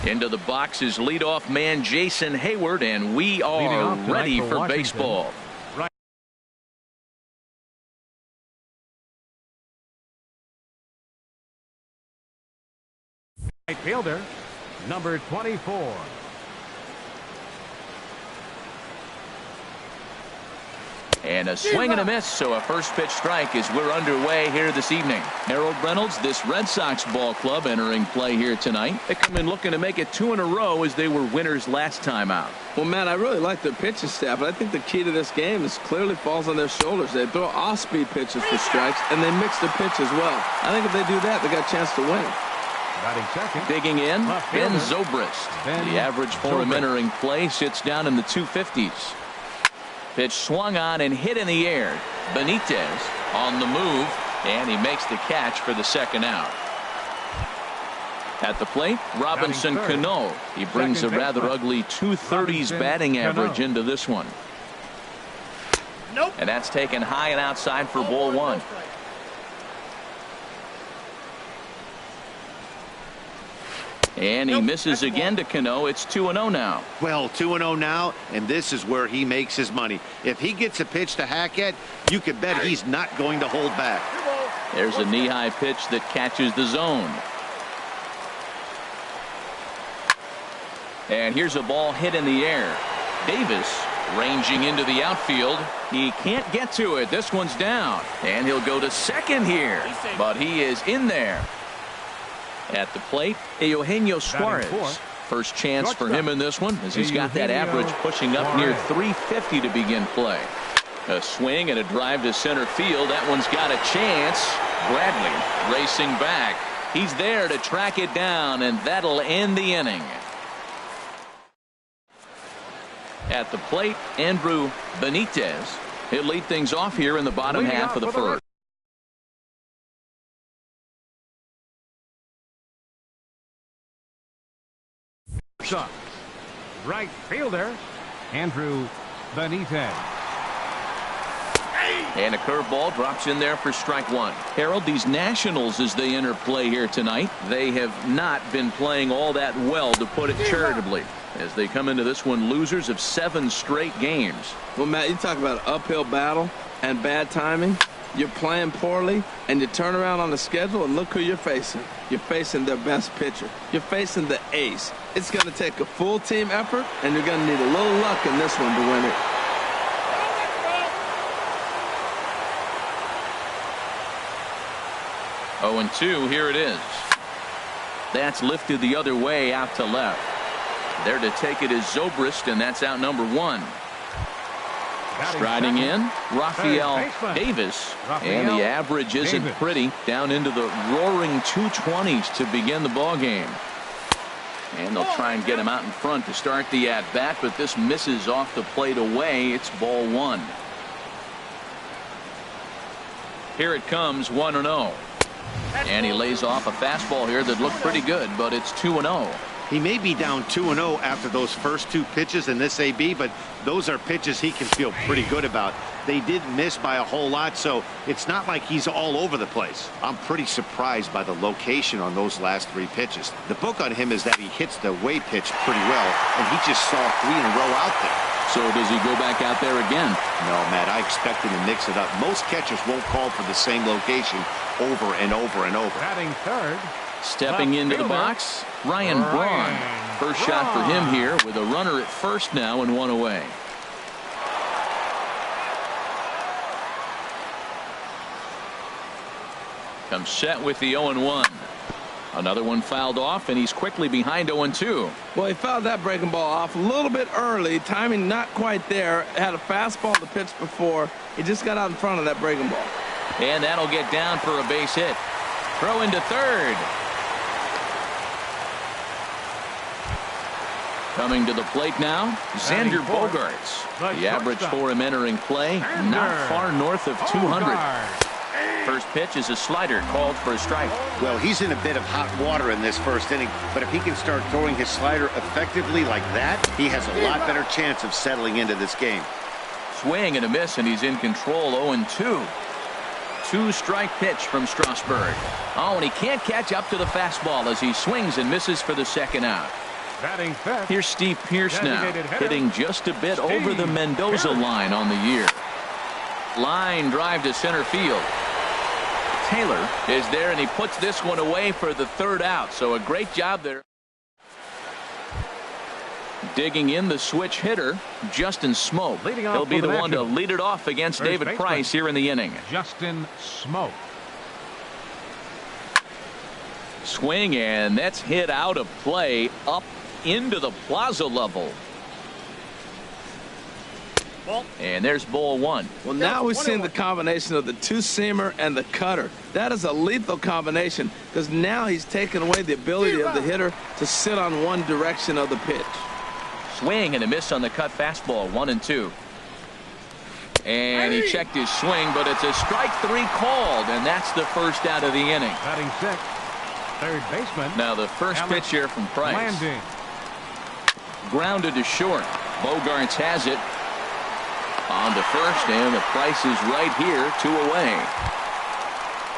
Into the box is leadoff man Jason Hayward, and we are ready for baseball. Right fielder, number 24. And a swing and a miss, so a first pitch strike as we're underway here this evening. Harold Reynolds, this Red Sox ball club entering play here tonight. They come in looking to make it 2 in a row as they were winners last time out. Well, Matt, I really like their pitching staff, but I think the key to this game is clearly falls on their shoulders. They throw off-speed pitches for strikes, and they mix their pitch as well. I think if they do that, they got a chance to win. Batting second. Digging in, Ben fielder, Zobrist. Ben The average for him entering play sits down in the 250s. Pitch swung on and hit in the air. Benitez on the move, and he makes the catch for the second out. At the plate, Robinson Cano. He brings a rather ugly 230s batting average into this one. Nope. And that's taken high and outside for ball one. And he misses again to Cano. It's 2-0 now. Well, 2-0 now, and this is where he makes his money. If he gets a pitch to hack at, you can bet he's not going to hold back. There's a knee-high pitch that catches the zone. And here's a ball hit in the air. Davis ranging into the outfield. He can't get to it. This one's down. And he'll go to second here. But he is in there. At the plate, Eugenio Suarez. First chance for him in this one as he's got that average pushing up near 350 to begin play. A swing and a drive to center field. That one's got a chance. Bradley racing back. He's there to track it down, and that'll end the inning. At the plate, Andrew Benitez. He'll lead things off here in the bottom half of the first. Right fielder, Andrew Benitez. And a curveball drops in there for strike one. Harold, these Nationals, as they enter play here tonight, they have not been playing all that well, to put it charitably, as they come into this one losers of 7 straight games. Well, Matt, you talk about an uphill battle and bad timing. You're playing poorly, and you turn around on the schedule, and look who you're facing. You're facing their best pitcher. You're facing the ace. It's going to take a full team effort, and you're going to need a little luck in this one to win it. Oh, and 2, here it is. That's lifted the other way out to left. There to take it is Zobrist, and that's out number 1. Striding in, Rafael Davis, and the average isn't pretty, down into the roaring 220s to begin the ball game. And they'll try and get him out in front to start the at-bat, but this misses off the plate away. It's ball 1. Here it comes, 1-0. And he lays off a fastball here that looked pretty good, but it's 2-0. He may be down 2-0 after those first 2 pitches in this AB, but those are pitches he can feel pretty good about. They did miss by a whole lot, so it's not like he's all over the place. I'm pretty surprised by the location on those last 3 pitches. The book on him is that he hits the away pitch pretty well, and he just saw 3 in a row out there. So does he go back out there again? No, Matt, I expect him to mix it up. Most catchers won't call for the same location over and over and over. Batting third. Stepping into the box, Ryan Braun. First shot for him here with a runner at first now and 1 away. Comes set with the 0-1. Another one fouled off, and he's quickly behind 0-2. Well, he fouled that breaking ball off a little bit early. Timing not quite there. Had a fastball to pitch before. He just got out in front of that breaking ball. And that'll get down for a base hit. Throw into third. Coming to the plate now, Xander Bogaerts. The average for him entering play, not far north of 200. First pitch is a slider called for a strike. Well, he's in a bit of hot water in this first inning, but if he can start throwing his slider effectively like that, he has a lot better chance of settling into this game. Swing and a miss, and he's in control. 0-2. Two-strike pitch from Strasburg. Oh, and he can't catch up to the fastball as he swings and misses for the second out. Batting fifth. Here's Steve Pearce now, hitting just a bit over the Mendoza line on the year. Line drive to center field. Taylor is there, and he puts this one away for the third out. So a great job there. Digging in the switch hitter, Justin Smoke. He'll be the one to lead it off against David Price here in the inning. Justin Smoke. Swing, and that's hit out of play up into the plaza level. And there's ball one. Well, now we're seeing the combination of the two-seamer and the cutter. That is a lethal combination because now he's taken away the ability of the hitter to sit on one direction of the pitch. Swing and a miss on the cut fastball. 1-2. And he checked his swing, but it's a strike three called, and that's the first out of the inning. Batting sixth, third baseman. Now the first pitch here from Price. Landing. Grounded to short. Bogaerts has it. On to first, and the Price is right here, 2 away.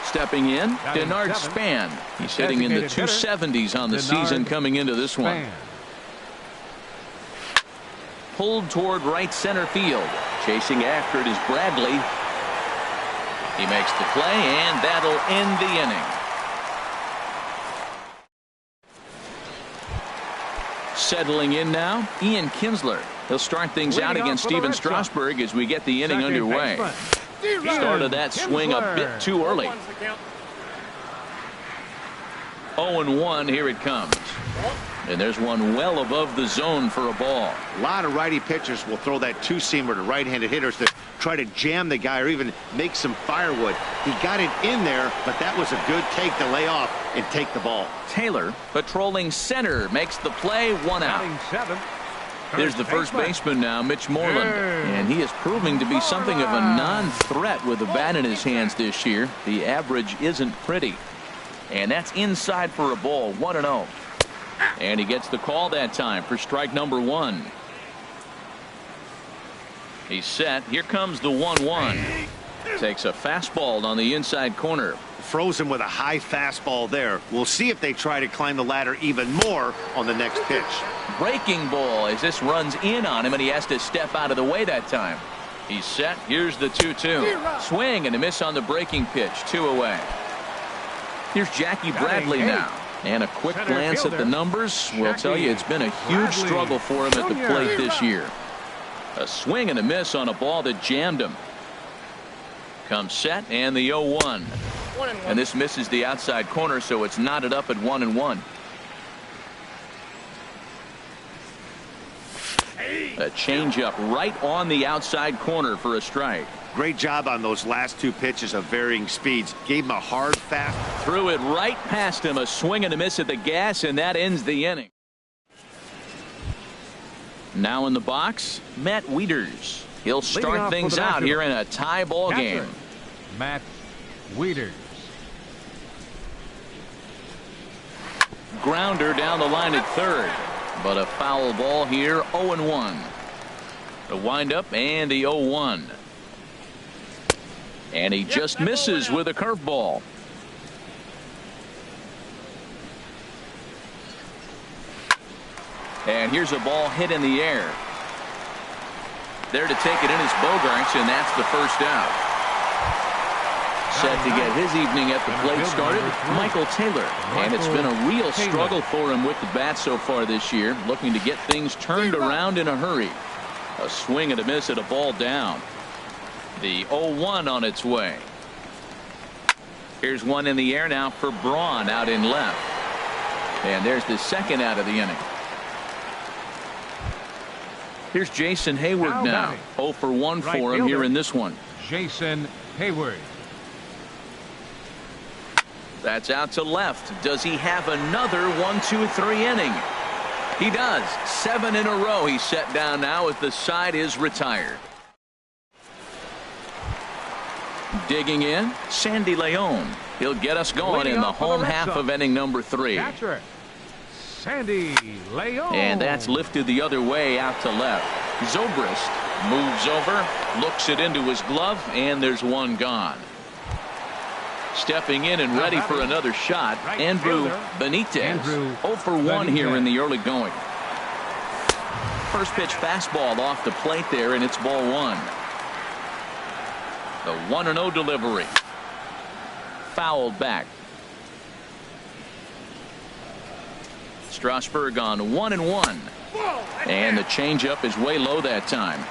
Stepping in, Denard Span. He's hitting in the 270s on the season coming into this one. Pulled toward right center field. Chasing after it is Bradley. He makes the play, and that'll end the inning. Settling in now, Ian Kinsler. He'll start things out against Steven Strasburg as we get the inning underway. Started that swing a bit too early. 0-1, here it comes. And there's one well above the zone for a ball. A lot of righty pitchers will throw that two-seamer to right-handed hitters to try to jam the guy or even make some firewood. He got it in there, but that was a good take to lay off and take the ball. Taylor, patrolling center, makes the play, 1 out. There's the first baseman now, Mitch Moreland. And he is proving to be something of a non-threat with a bat in his hands this year. The average isn't pretty. And that's inside for a ball, 1-0. And he gets the call that time for strike number 1. He's set. Here comes the 1-1. Takes a fastball on the inside corner. Frozen with a high fastball there. We'll see if they try to climb the ladder even more on the next pitch. Breaking ball as this runs in on him, and he has to step out of the way that time. He's set. Here's the 2-2. Swing and a miss on the breaking pitch. 2 away. Here's Jackie Bradley now. And a quick glance at the numbers will tell you it's been a huge struggle for him at the plate this year. A swing and a miss on a ball that jammed him. Comes set, and the 0-1. And this misses the outside corner, so it's knotted up at 1-1. A changeup right on the outside corner for a strike. Great job on those last 2 pitches of varying speeds. Gave him a hard fast. Threw it right past him. A swing and a miss at the gas, and that ends the inning. Now in the box, Matt Wieters. He'll start things out here in a tie ball game. Matt Wieters. Grounder down the line at third. But a foul ball here, 0-1. The windup and the 0-1. And he just misses with a curveball. And here's a ball hit in the air. There to take it in is Bogaerts, and that's the first out. Set to get his evening at the plate started, Michael Taylor. And it's been a real struggle for him with the bat so far this year, looking to get things turned around in a hurry. A swing and a miss at a ball down. The 0-1 on its way. Here's one in the air now for Braun out in left. And there's the second out of the inning. Here's Jason Hayward now. 0 for 1 for him here in this one. Jason Hayward. That's out to left. Does he have another 1-2-3 inning? He does. 7 in a row he's set down now as the side is retired. Digging in, Sandy Leon. He'll get us going in the home half of inning number 3. Catcher, Sandy Leon. And that's lifted the other way out to left. Zobrist moves over, looks it into his glove, and there's one gone. Stepping in and ready for another shot, Andrew Benitez. 0 for 1 here in the early going. First pitch fastball off the plate there, and it's ball 1. The 1-0 delivery. Fouled back. Strasburg on 1-1. And the changeup is way low that time.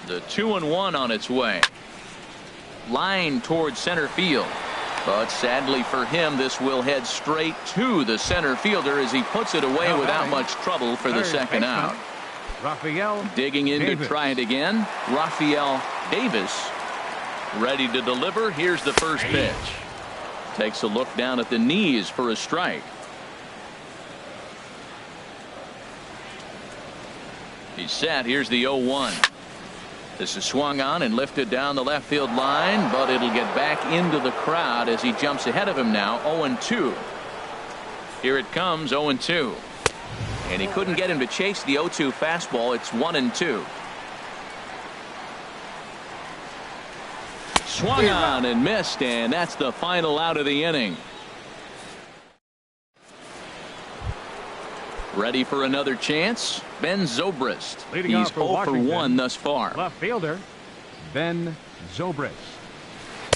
The 2-1 on its way. Line towards center field. But sadly for him, this will head straight to the center fielder as he puts it away without much trouble for the second out. Rafael Digging in Davis. to try it again. Rafael Davis ready to deliver. Here's the first pitch. Takes a look down at the knees for a strike. He's set. Here's the 0-1. This is swung on and lifted down the left field line, but it'll get back into the crowd as he jumps ahead of him now. 0-2. Here it comes. 0-2. And he couldn't get him to chase the 0-2 fastball. It's 1-2. Swung on and missed, and that's the final out of the inning. Ready for another chance? Ben Zobrist. Leading He's off for 0 for Washington. 1 thus far. Left fielder Ben Zobrist.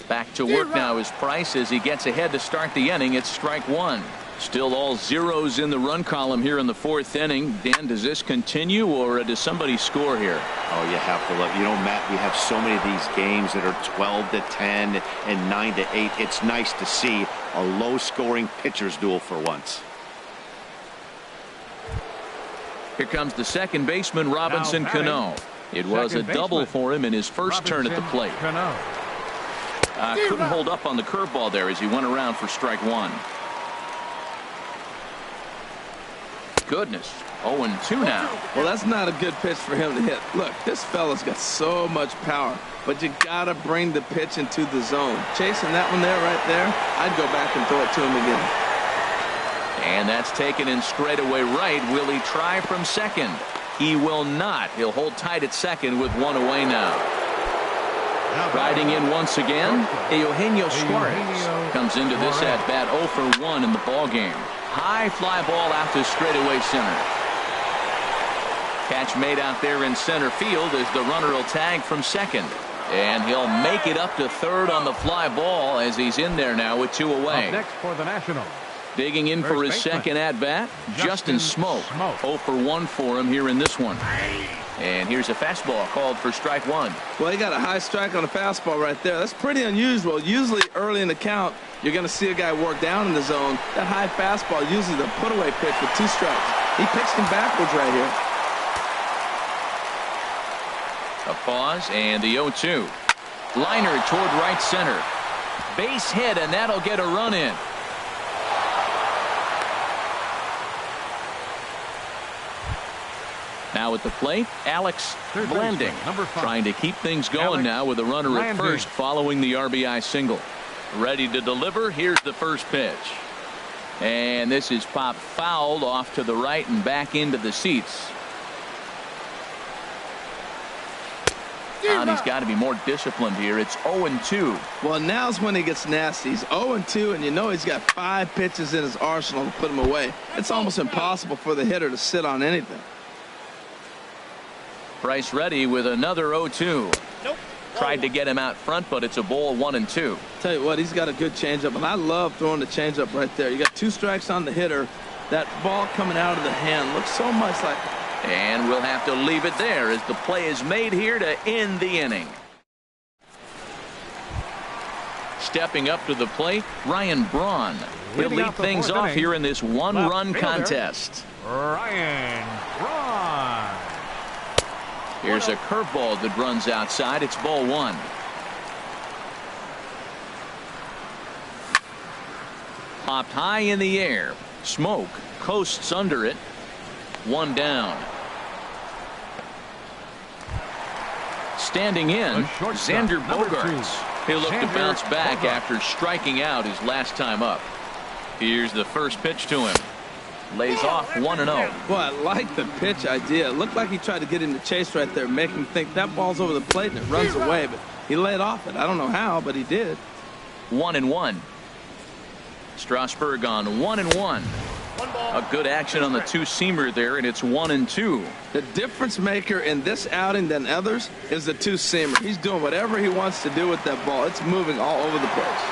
Back to work now is Price as he gets ahead to start the inning. It's strike 1. Still all zeros in the run column here in the 4th inning. Dan, does this continue or does somebody score here? Oh, you have to look. You know, Matt, we have so many of these games that are 12-10 and 9-8. It's nice to see a low-scoring pitcher's duel for once. Here comes the second baseman, Robinson Cano. It was a double for him in his first turn at the plate. Couldn't hold up on the curveball there as he went around for strike 1. Goodness. 0-2 now. Well, that's not a good pitch for him to hit. Look, this fella's got so much power, but you got to bring the pitch into the zone. Chasing that one there, right there, I'd go back and throw it to him again. And that's taken in straightaway right. Will he try from second? He will not. He'll hold tight at second with 1 away now. Riding in once again, Eugenio Suarez comes into this at bat 0 for 1 in the ball game. High fly ball out to straightaway center. Catch made out there in center field as the runner will tag from second. And he'll make it up to third on the fly ball as he's in there now with 2 away. Up next for the Nationals. Digging in for his second at bat, Justin Smoke. 0 for 1 for him here in this one. And here's a fastball called for strike 1. Well, he got a high strike on a fastball right there. That's pretty unusual. Usually early in the count, you're going to see a guy work down in the zone. That high fastball, usually the put-away pitch with 2 strikes. He pitched him backwards right here. A pause and the 0-2. Liner toward right center. Base hit, and that'll get a run in. Now at the plate, Alex Blanding, trying to keep things going now with a runner at first following the RBI single. Ready to deliver. Here's the first pitch. And this is popped fouled off to the right and back into the seats. And he's got to be more disciplined here. It's 0-2. Well, now's when he gets nasty. He's 0-2, and you know he's got 5 pitches in his arsenal to put him away. It's almost impossible for the hitter to sit on anything. Price ready with another 0-2. Nope. Tried to get him out front, but it's a ball 1-2. Tell you what, he's got a good changeup, and I love throwing the changeup right there. You got 2 strikes on the hitter. That ball coming out of the hand looks so much like. And we'll have to leave it there as the play is made here to end the inning. Stepping up to the plate, Ryan Braun. He'll lead things off here in this 1-run contest. Ryan Braun. Here's a curveball that runs outside. It's ball 1. Popped high in the air. Smoke coasts under it. One down. Standing in, Xander Bogaerts. He'll look to bounce back after striking out his last time up. Here's the first pitch to him. Lays off 1-0. Well, I like the pitch idea. It looked like he tried to get in the chase right there, make him think that ball's over the plate and it runs away, but he laid off it. I don't know how, but he did. 1-1. Strasburg on 1-1. A good action on the two-seamer there, and it's 1-2. The difference maker in this outing than others is the two-seamer. He's doing whatever he wants to do with that ball. It's moving all over the place.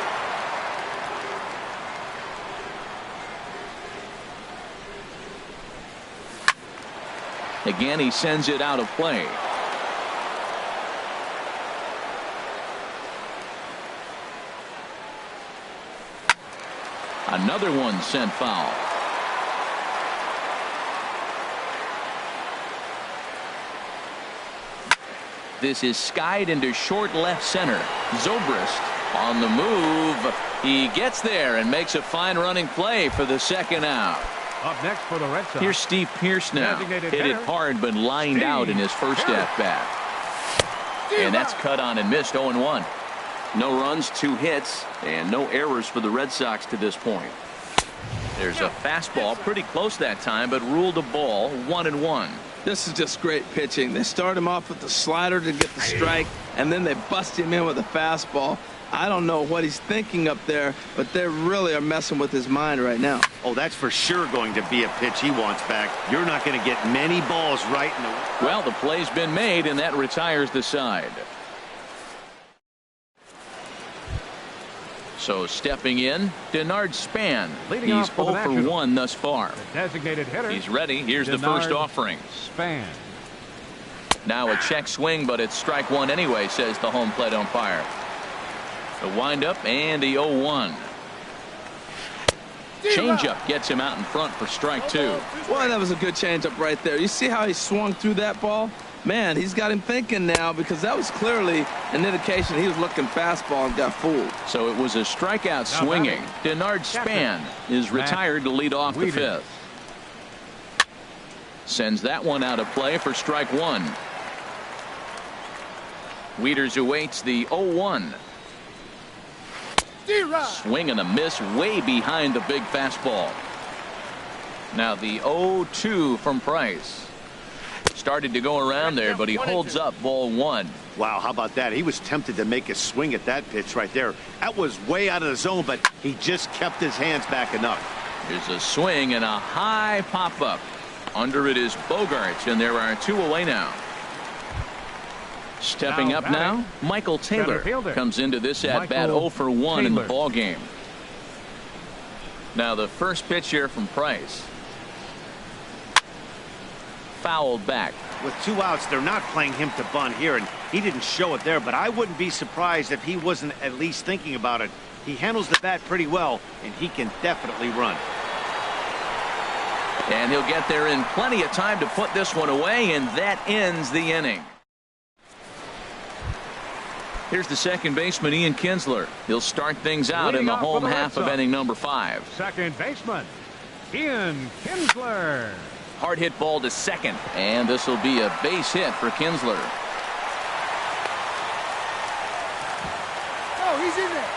Again, he sends it out of play. Another one sent foul. This is skied into short left center. Zobrist on the move. He gets there and makes a fine running play for the second out. Up next for the Red Sox. Here's Steve Pearce now. Hit it hard but lined out in his first at-bat. And that's cut on and missed. 0-1. No runs, 2 hits, and no errors for the Red Sox to this point. There's a fastball pretty close that time, but ruled a ball. 1-1. This is just great pitching. They start him off with the slider to get the strike, and then they bust him in with a fastball. I don't know what he's thinking up there, but they really are messing with his mind right now. Oh, that's for sure going to be a pitch he wants back. You're not going to get many balls right in the... Well, the play's been made, and that retires the side. So stepping in, Denard Span. He's 0 for 1 thus far. Designated hitter. He's ready. Here's the first offering. Span. Now a check swing, but it's strike one anyway, says the home plate umpire. The windup and the 0-1. Changeup gets him out in front for strike 2. Boy, that was a good changeup right there. You see how he swung through that ball? Man, he's got him thinking now, because that was clearly an indication he was looking fastball and got fooled. So it was a strikeout swinging. Denard Span is retired to lead off the 5th. Sends that one out of play for strike 1. Wieters awaits the 0-1. Swing and a miss way behind the big fastball. Now the 0-2 from Price. Started to go around there, but he holds up ball 1. Wow, how about that? He was tempted to make a swing at that pitch right there. That was way out of the zone, but he just kept his hands back enough. There's a swing and a high pop-up. Under it is Bogaerts, and there are 2 away now. Stepping up now, Michael Taylor comes into this at-bat 0 for 1 in the ball game. Now the first pitch here from Price. Fouled back. With 2 outs, they're not playing him to bunt here, and he didn't show it there, but I wouldn't be surprised if he wasn't at least thinking about it. He handles the bat pretty well, and he can definitely run. And he'll get there in plenty of time to put this one away, and that ends the inning. Here's the second baseman, Ian Kinsler. He'll start things out in the home half of inning number 5. Second baseman, Ian Kinsler. Hard hit ball to second, and this will be a base hit for Kinsler. Oh, he's in there.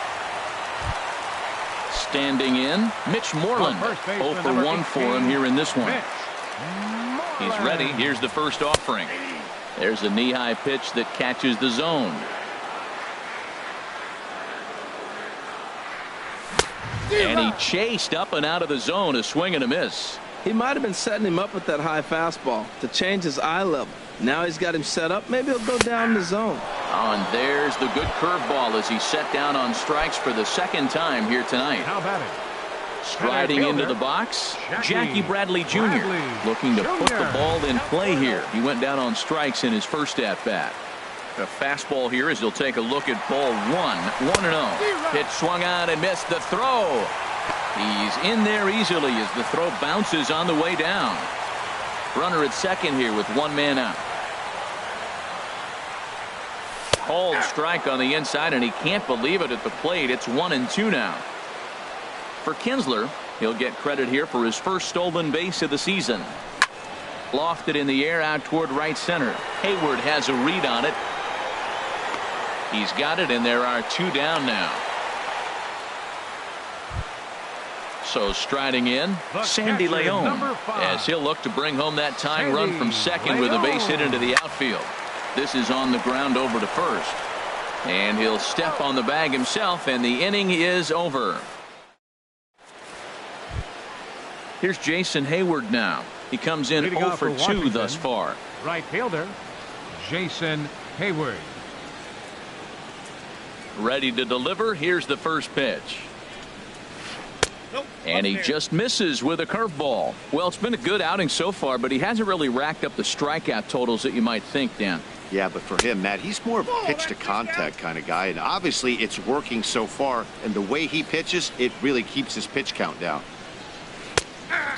Standing in, Mitch Moreland. 0 for 1 for him here in this one. He's ready. Here's the first offering. There's a knee-high pitch that catches the zone. And he chased up and out of the zone, a swing and a miss. He might have been setting him up with that high fastball to change his eye level. Now he's got him set up. Maybe he'll go down the zone. Oh, and there's the good curveball as he set down on strikes for the second time here tonight. How about it? Striding into the box, Jackie Bradley Jr. looking to put the ball in play here. He went down on strikes in his first at-bat. A fastball here as he'll take a look at ball 1. 1-0. Pitch swung on and missed the throw. He's in there easily as the throw bounces on the way down. Runner at second here with 1 man out. Called strike on the inside, and he can't believe it at the plate. It's 1-2 now. For Kinsler, He'll get credit here for his first stolen base of the season. Lofted in the air out toward right center. Hayward has a read on it. He's got it, and there are 2 down now. So striding in, Sandy Leon, as he'll look to bring home that tying run from second with a base hit into the outfield. This is on the ground over to first. And he'll step on the bag himself, and the inning is over. Here's Jason Hayward now. He comes in 0 for 2 thus far. Right fielder, Jason Hayward. Ready to deliver. Here's the first pitch. And he just misses with a curveball. Well, it's been a good outing so far, but he hasn't really racked up the strikeout totals that you might think, Dan. Yeah, but for him, Matt, he's more of a pitch to contact kind of guy, and obviously it's working so far, and the way he pitches, it really keeps his pitch count down.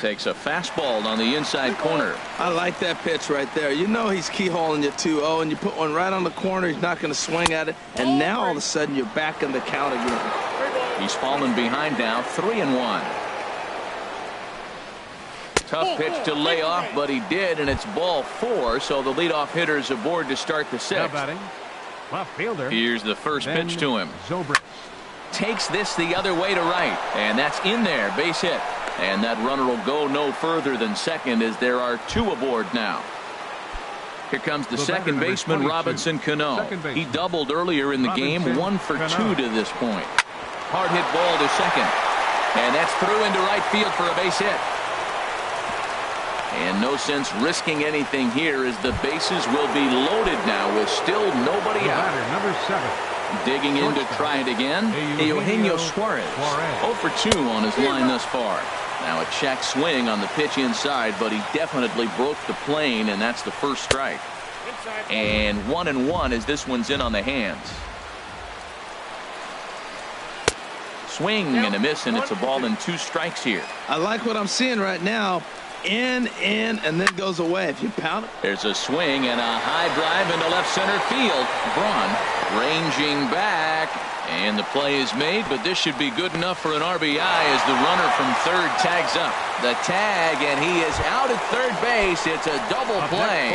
Takes a fastball on the inside corner. I like that pitch right there. You know he's keyholing you 2-0, and you put one right on the corner. He's not going to swing at it, and now all of a sudden you're back in the count again. He's fallen behind now, 3-1. Tough pitch to lay off, but he did, and it's ball 4, so the leadoff hitter is aboard to start the 6th. Left fielder. Here's the first pitch to him. Zobrist. Takes this the other way to right, and that's in there, base hit. And that runner will go no further than second as there are 2 aboard now. Here comes the second baseman, Robinson Cano. He doubled earlier in the game, 1 for 2 to this point. Hard hit ball to second. And that's through into right field for a base hit. And no sense risking anything here as the bases will be loaded now with still nobody out. Number 7. Digging in to try it again, Eugenio Suarez. 0 for 2 on his line thus far. Now a check swing on the pitch inside, but he definitely broke the plane, and that's the first strike. And 1-1 as this one's in on the hands. Swing and a miss, and it's a ball and 2 strikes here. I like what I'm seeing right now. In, and then goes away. If you pound it. There's a swing and a high drive into left center field. Braun ranging back, and the play is made, but this should be good enough for an RBI as the runner from third tags up. The tag, and he is out at third base. It's a double play.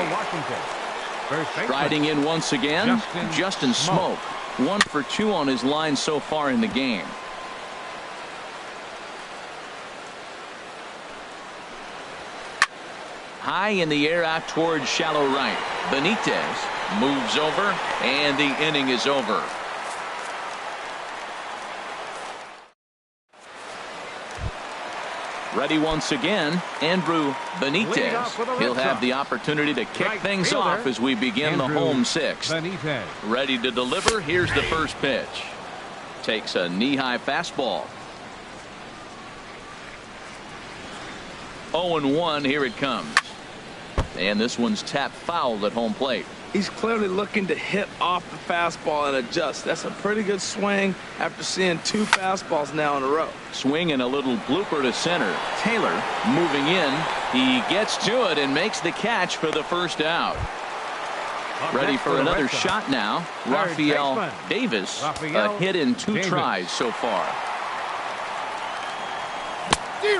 Riding in once again, Justin Smoak. 1 for 2 on his line so far in the game. High in the air out towards shallow right. Benitez moves over, and the inning is over. Ready once again, Andrew Benitez. He'll have the opportunity to kick things off as we begin the home 6th. Ready to deliver. Here's the first pitch. Takes a knee-high fastball. 0-1, here it comes. And this one's tapped foul at home plate. He's clearly looking to hit off the fastball and adjust. That's a pretty good swing after seeing 2 fastballs now in a row. Swing and a little blooper to center. Taylor moving in. He gets to it and makes the catch for the first out. Ready for another shot now. Rafael Davis, a hit in 2 tries so far.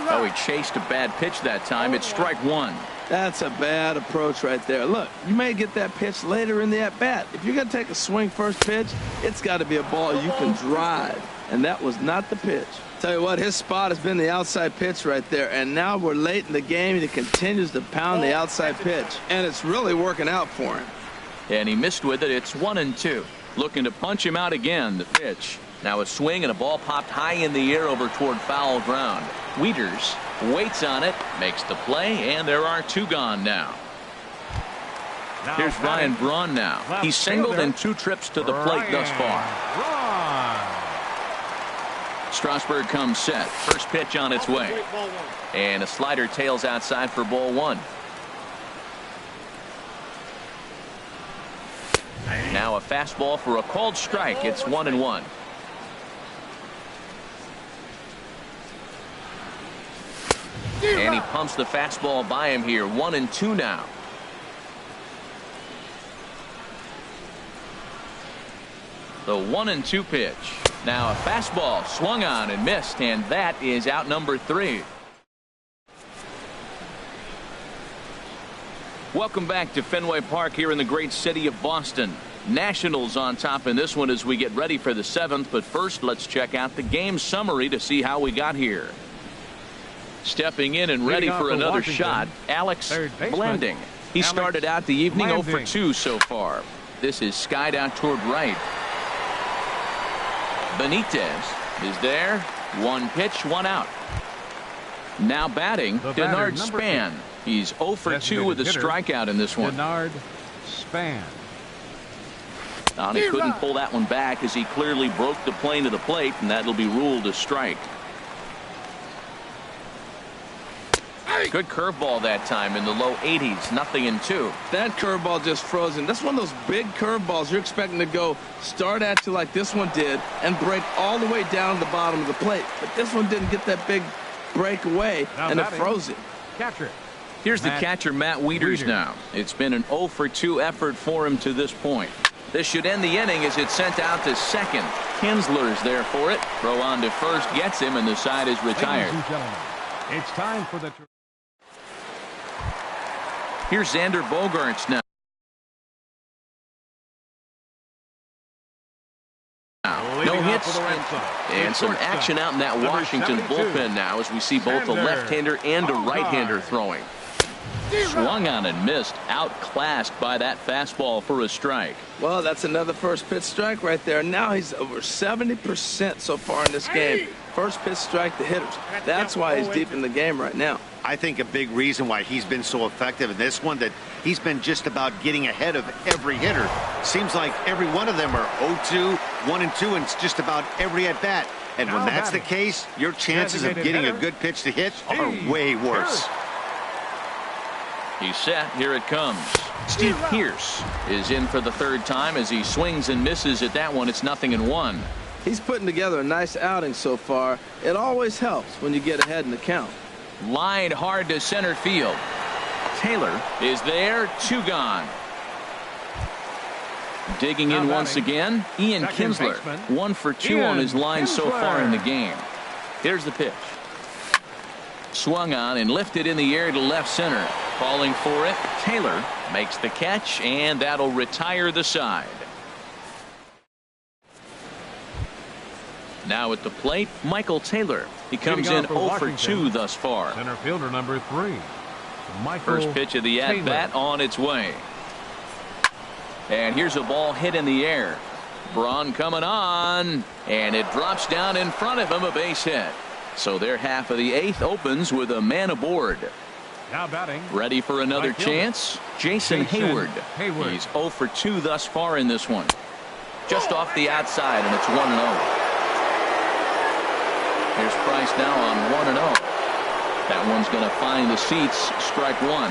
Oh, he chased a bad pitch that time. It's strike 1. That's a bad approach right there. Look, you may get that pitch later in the at-bat. If you're going to take a swing first pitch, it's got to be a ball you can drive. And that was not the pitch. Tell you what, his spot has been the outside pitch right there. And now we're late in the game, and he continues to pound the outside pitch. And it's really working out for him. And he missed with it. It's 1-2. Looking to punch him out again. The pitch. Now a swing and a ball popped high in the air over toward foul ground. Wieters waits on it, makes the play, and there are 2 gone now. Here's Ryan Braun now. He's singled in 2 trips to the plate thus far. Strasburg comes set. First pitch on its way. And a slider tails outside for ball 1. Now a fastball for a called strike. It's 1-1. And he pumps the fastball by him here. 1-2 now. The 1-2 pitch. Now a fastball swung on and missed, and that is out number 3. Welcome back to Fenway Park here in the great city of Boston. Nationals on top in this one as we get ready for the 7th. But first, let's check out the game summary to see how we got here. Stepping in and ready for another shot, Alex Blanding. He started out the evening 0 for 2 so far. This is skied out toward right. Benitez is there. 1 pitch, 1 out. Now batting, Denard Span. He's 0 for 2 with a strikeout in this one. Denard Span. He couldn't pull that one back as he clearly broke the plane to the plate, and that'll be ruled a strike. Good curveball that time in the low 80s, 0-2. That curveball just frozen. That's one of those big curveballs you're expecting to go start at you like this one did and break all the way down the bottom of the plate. But this one didn't get that big break away, and it froze it. Catcher. Here's the catcher, Matt Wieters now. It's been an 0 for 2 effort for him to this point. This should end the inning as it's sent out to second. Kinsler's there for it. Throw on to first gets him, and the side is retired. Ladies and gentlemen, it's time for the... Here's Xander Bogaerts now. No hits and some action out in that Washington bullpen now as we see both a left-hander and a right-hander throwing. Swung on and missed, outclassed by that fastball for a strike. Well, that's another first pitch strike right there. Now he's over 70% so far in this game. First pitch strike to hitters. That's why he's deep in the game right now. I think a big reason why he's been so effective in this one, that he's been just about getting ahead of every hitter. Seems like every one of them are 0-2, 1-2, and it's just about every at bat. And when that's the case, your chances of getting a good pitch to hit are way worse. He's set. Here it comes. Steve Pearce is in for the 3rd time as he swings and misses at that one. It's 0-1. He's putting together a nice outing so far. It always helps when you get ahead in the count. Line hard to center field. Taylor is there. 2 gone. Digging in once again, Ian Kinsler. 1 for 2 on his line so far in the game. Here's the pitch. Swung on and lifted in the air to left center. Falling for it, Taylor makes the catch, and that'll retire the side. Now at the plate, Michael Taylor. He comes in 0 for 2 thus far. Center fielder number 3. First pitch of the at-bat on its way. And here's a ball hit in the air. Braun coming on, and it drops down in front of him, a base hit. So their half of the 8th opens with a man aboard. Now batting. Ready for another chance? Jason Hayward. He's 0 for 2 thus far in this one. Just off the outside, and it's 1-0. Here's Price now on 1-0. That one's going to find the seats. Strike 1.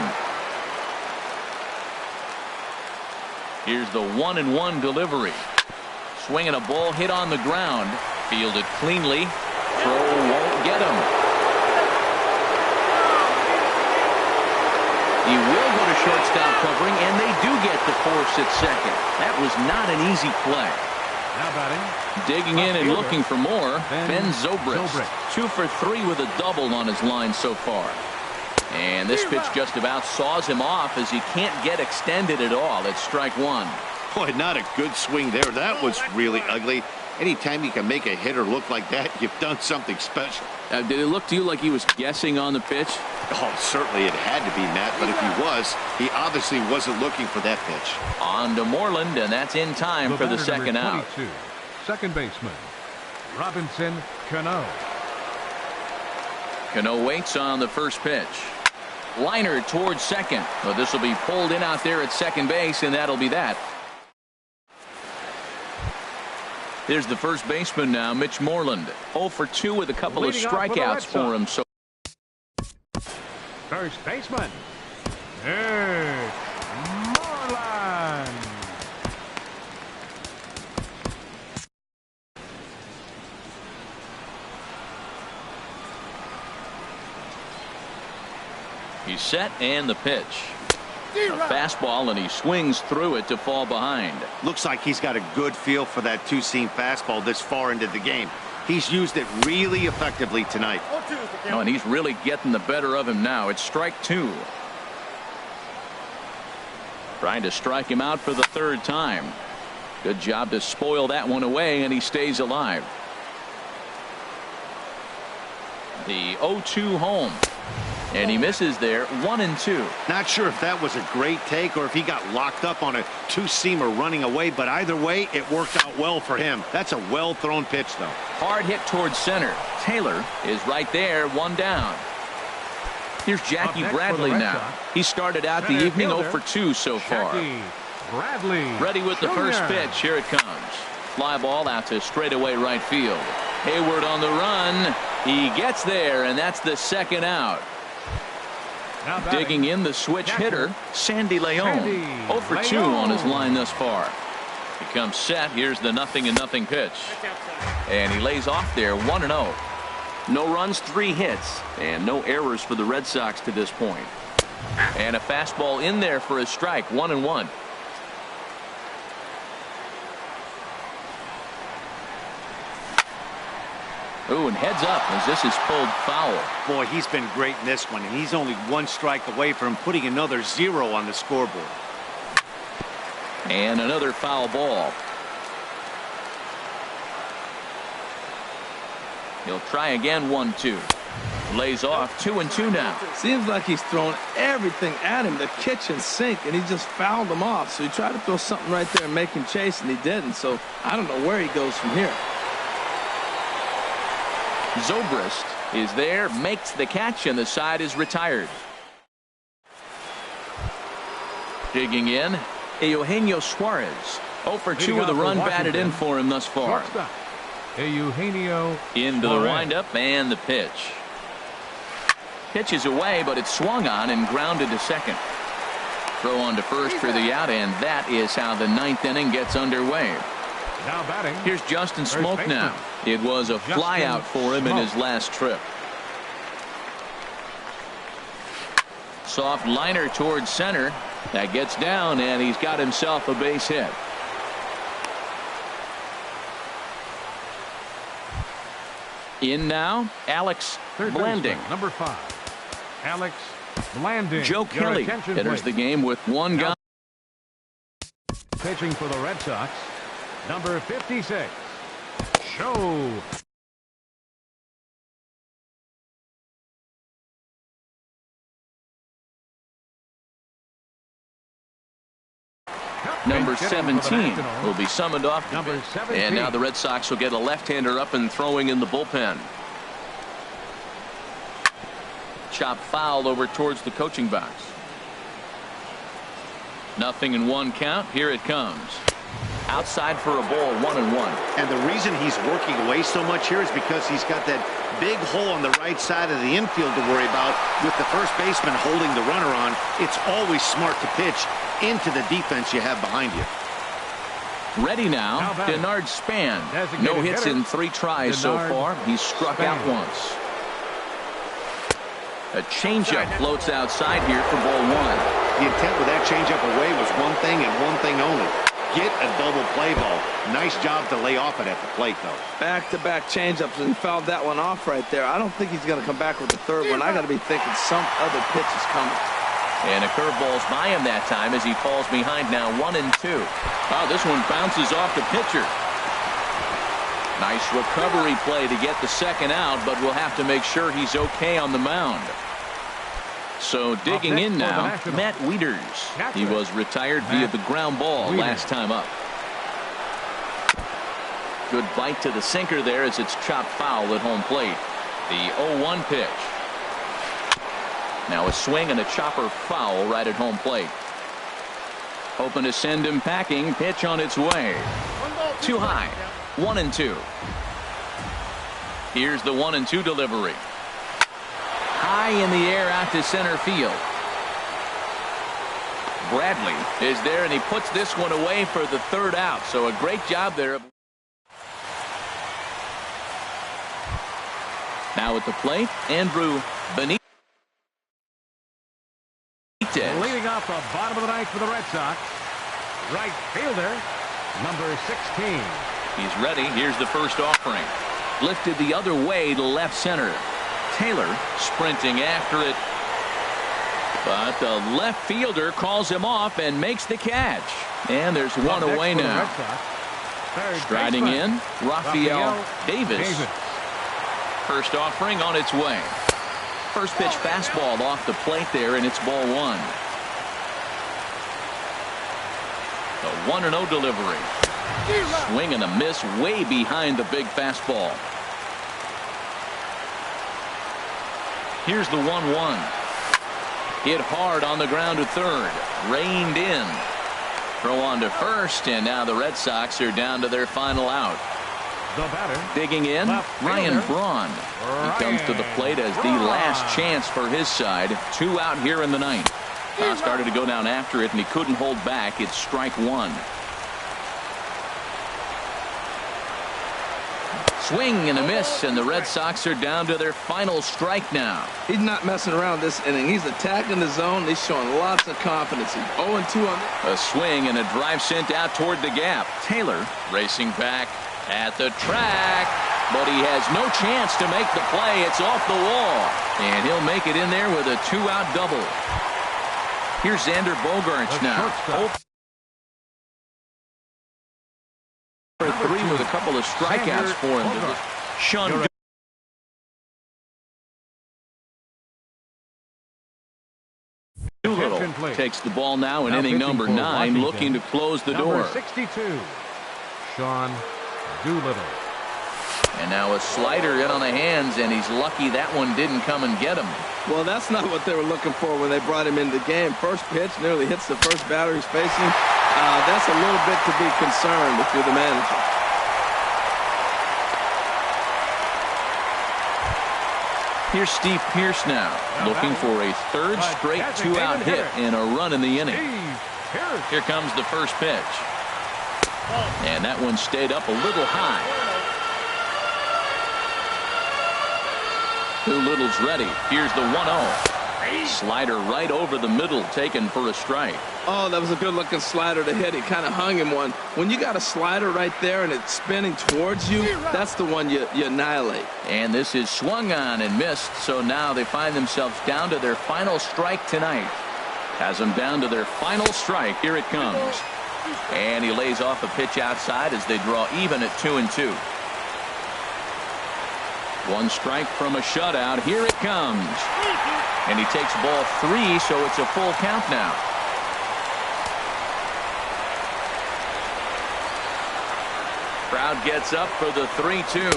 Here's the 1-1 delivery. Swinging a ball hit on the ground. Fielded cleanly. Throw won't get him. He will go to shortstop covering, and they do get the force at second. That was not an easy play. Now batting. Digging in and looking for more, Ben Zobrist. 2 for 3 with a double on his line so far. And this pitch just about saws him off as he can't get extended at all. It's strike 1. Boy, not a good swing there. That was really ugly. Anytime you can make a hitter look like that, you've done something special. Did it look to you like he was guessing on the pitch? Oh, certainly it had to be, Matt, but if he was, he obviously wasn't looking for that pitch. On to Moreland, and that's in time for the second out. Second baseman, Robinson Cano. Cano waits on the first pitch. Liner towards second. Well, this will be pulled in out there at second base, and that'll be that. Here's the first baseman now, Mitch Moreland. 0 for 2 with a couple of strikeouts for him. So first baseman, Mitch Moreland. He's set, and the pitch. A fastball, and he swings through it to fall behind. Looks like he's got a good feel for that two-seam fastball this far into the game. He's used it really effectively tonight. Oh, and he's really getting the better of him now. It's strike two. Trying to strike him out for the third time. Good job to spoil that one away, and he stays alive. The 0-2 home. And he misses there, 1-2. Not sure if that was a great take or if he got locked up on a two-seamer running away, but either way, it worked out well for him. That's a well-thrown pitch, though. Hard hit towards center. Taylor is right there, one down. Here's Jackie Bradley now. He started out the evening 0 for 2 so far. Bradley. Ready with the first pitch. Here it comes. Fly ball out to straightaway right field. Hayward on the run. He gets there, and that's the second out. Digging in the switch hitter, Sandy Leon. 0 for 2 on his line thus far. He comes set. Here's the 0-0 pitch. And he lays off there, 1-0. No runs, 3 hits, and no errors for the Red Sox to this point. And a fastball in there for a strike, 1-1. Ooh, and heads up as this is pulled foul. Boy, he's been great in this one, and he's only 1 strike away from putting another 0 on the scoreboard. And another foul ball. He'll try again, 1-2. Lays off, 2-2 now. Seems like he's thrown everything at him, the kitchen sink, and he just fouled him off. So he tried to throw something right there and make him chase, and he didn't. So I don't know where he goes from here. Zobrist is there, makes the catch, and the side is retired. Digging in, Eugenio Suarez. 0 for 2 with a run batted in for him thus far. Eugenio into the windup and the pitch. Pitch is away, but it's swung on and grounded to second. Throw on to first for the out, and that is how the 9th inning gets underway. Now batting. Here's Justin Smoke now. It was a flyout for him in his last trip. Soft liner towards center. That gets down, and he's got himself a base hit. In now, Alex Blanding. Number 5, Alex Blanding. Joe Kelly enters the game with 1 guy. Pitching for the Red Sox, number 56, Show. Number 17 will be summoned off. Number 17. And now the Red Sox will get a left-hander up and throwing in the bullpen. Chop foul over towards the coaching box. 0-1 count. Here it comes. Outside for a ball, 1-1. And the reason he's working away so much here is because he's got that big hole on the right side of the infield to worry about. With the first baseman holding the runner on, it's always smart to pitch into the defense you have behind you. Ready now, Denard Span. No hits in 3 tries so far. He's struck out once. A changeup floats outside here for ball 1. The intent with that changeup away was one thing and one thing only. Get a double play ball. Nice job to lay off it at the plate, though. Back-to-back changeups, and fouled that one off right there. I don't think he's going to come back with the third one. I got to be thinking some other pitch is coming. And a curveball's by him that time as he falls behind now, 1-2. Oh, this one bounces off the pitcher. Nice recovery play to get the second out, but we'll have to make sure he's okay on the mound. So digging in now, Matt Wieters. He was retired via the ground ball last time up. Good bite to the sinker there as it's chopped foul at home plate. The 0-1 pitch. Now a swing and a chopper foul right at home plate. Hoping to send him packing. Pitch on its way. Too high. 1-2. Here's the 1-2 delivery. High in the air out to center field. Bradley is there, and he puts this one away for the third out. So a great job there. Now at the plate, Andrew Benitez Benitez. Leading off the bottom of the ninth for the Red Sox, right fielder, number 16. He's ready. Here's the first offering. Lifted the other way to left center. Taylor sprinting after it. But the left fielder calls him off and makes the catch. And there's one away now. Striding in, Rafael Davis. First offering on its way. First pitch fastball off the plate there, and it's ball one. The 1-0 delivery. Swing and a miss way behind the big fastball. Here's the 1-1. Hit hard on the ground to third. Reined in. Throw on to first, and now the Red Sox are down to their final out. The batter, digging in, Ryan Braun. He comes to the plate as the last chance for his side. 2 out here in the ninth. Started to go down after it, and he couldn't hold back. It's strike one. Swing and a miss, and the Red Sox are down to their final strike now. He's not messing around this inning. He's attacking the zone. He's showing lots of confidence. He's 0-2 on it. A swing and a drive sent out toward the gap. Taylor racing back at the track, but he has no chance to make the play. It's off the wall, and he'll make it in there with a 2-out double. Here's Xander Bogaerts now. 3 with a couple of strikeouts for him. Sean Doolittle takes the ball now in inning number 9, looking to close the door. 62, Sean Doolittle. And now a slider in on the hands, and he's lucky that one didn't come and get him. Well, that's not what they were looking for when they brought him into the game. First pitch nearly hits the first batter he's facing. That's a little bit to be concerned if you're the manager. Here's Steve Pearce now, looking for a third straight 2-out hit and a run in the inning. Here comes the first pitch. And that one stayed up a little high. Doolittle's ready. Here's the 1-0. Slider right over the middle, taken for a strike. Oh, that was a good-looking slider to hit. He kind of hung him one. When you got a slider right there and it's spinning towards you, that's the one you annihilate. And this is swung on and missed, so now they find themselves down to their final strike tonight. Has them down to their final strike. Here it comes. And he lays off a pitch outside as they draw even at 2-2. One strike from a shutout. Here it comes. And he takes ball 3, so it's a full count now. Crowd gets up for the 3-2.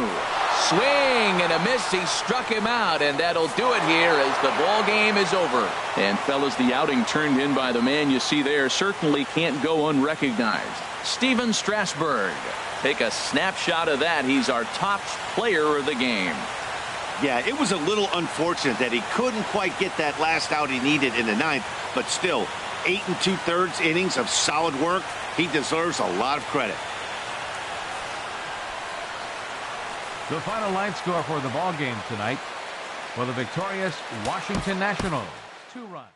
Swing and a miss. He struck him out, and that'll do it here as the ball game is over. And fellas, the outing turned in by the man you see there certainly can't go unrecognized. Steven Strasburg. Take a snapshot of that. He's our top player of the game. Yeah, it was a little unfortunate that he couldn't quite get that last out he needed in the ninth, but still, 8 2/3 innings of solid work. He deserves a lot of credit. The final line score for the ball game tonight for the victorious Washington Nationals. 2 runs.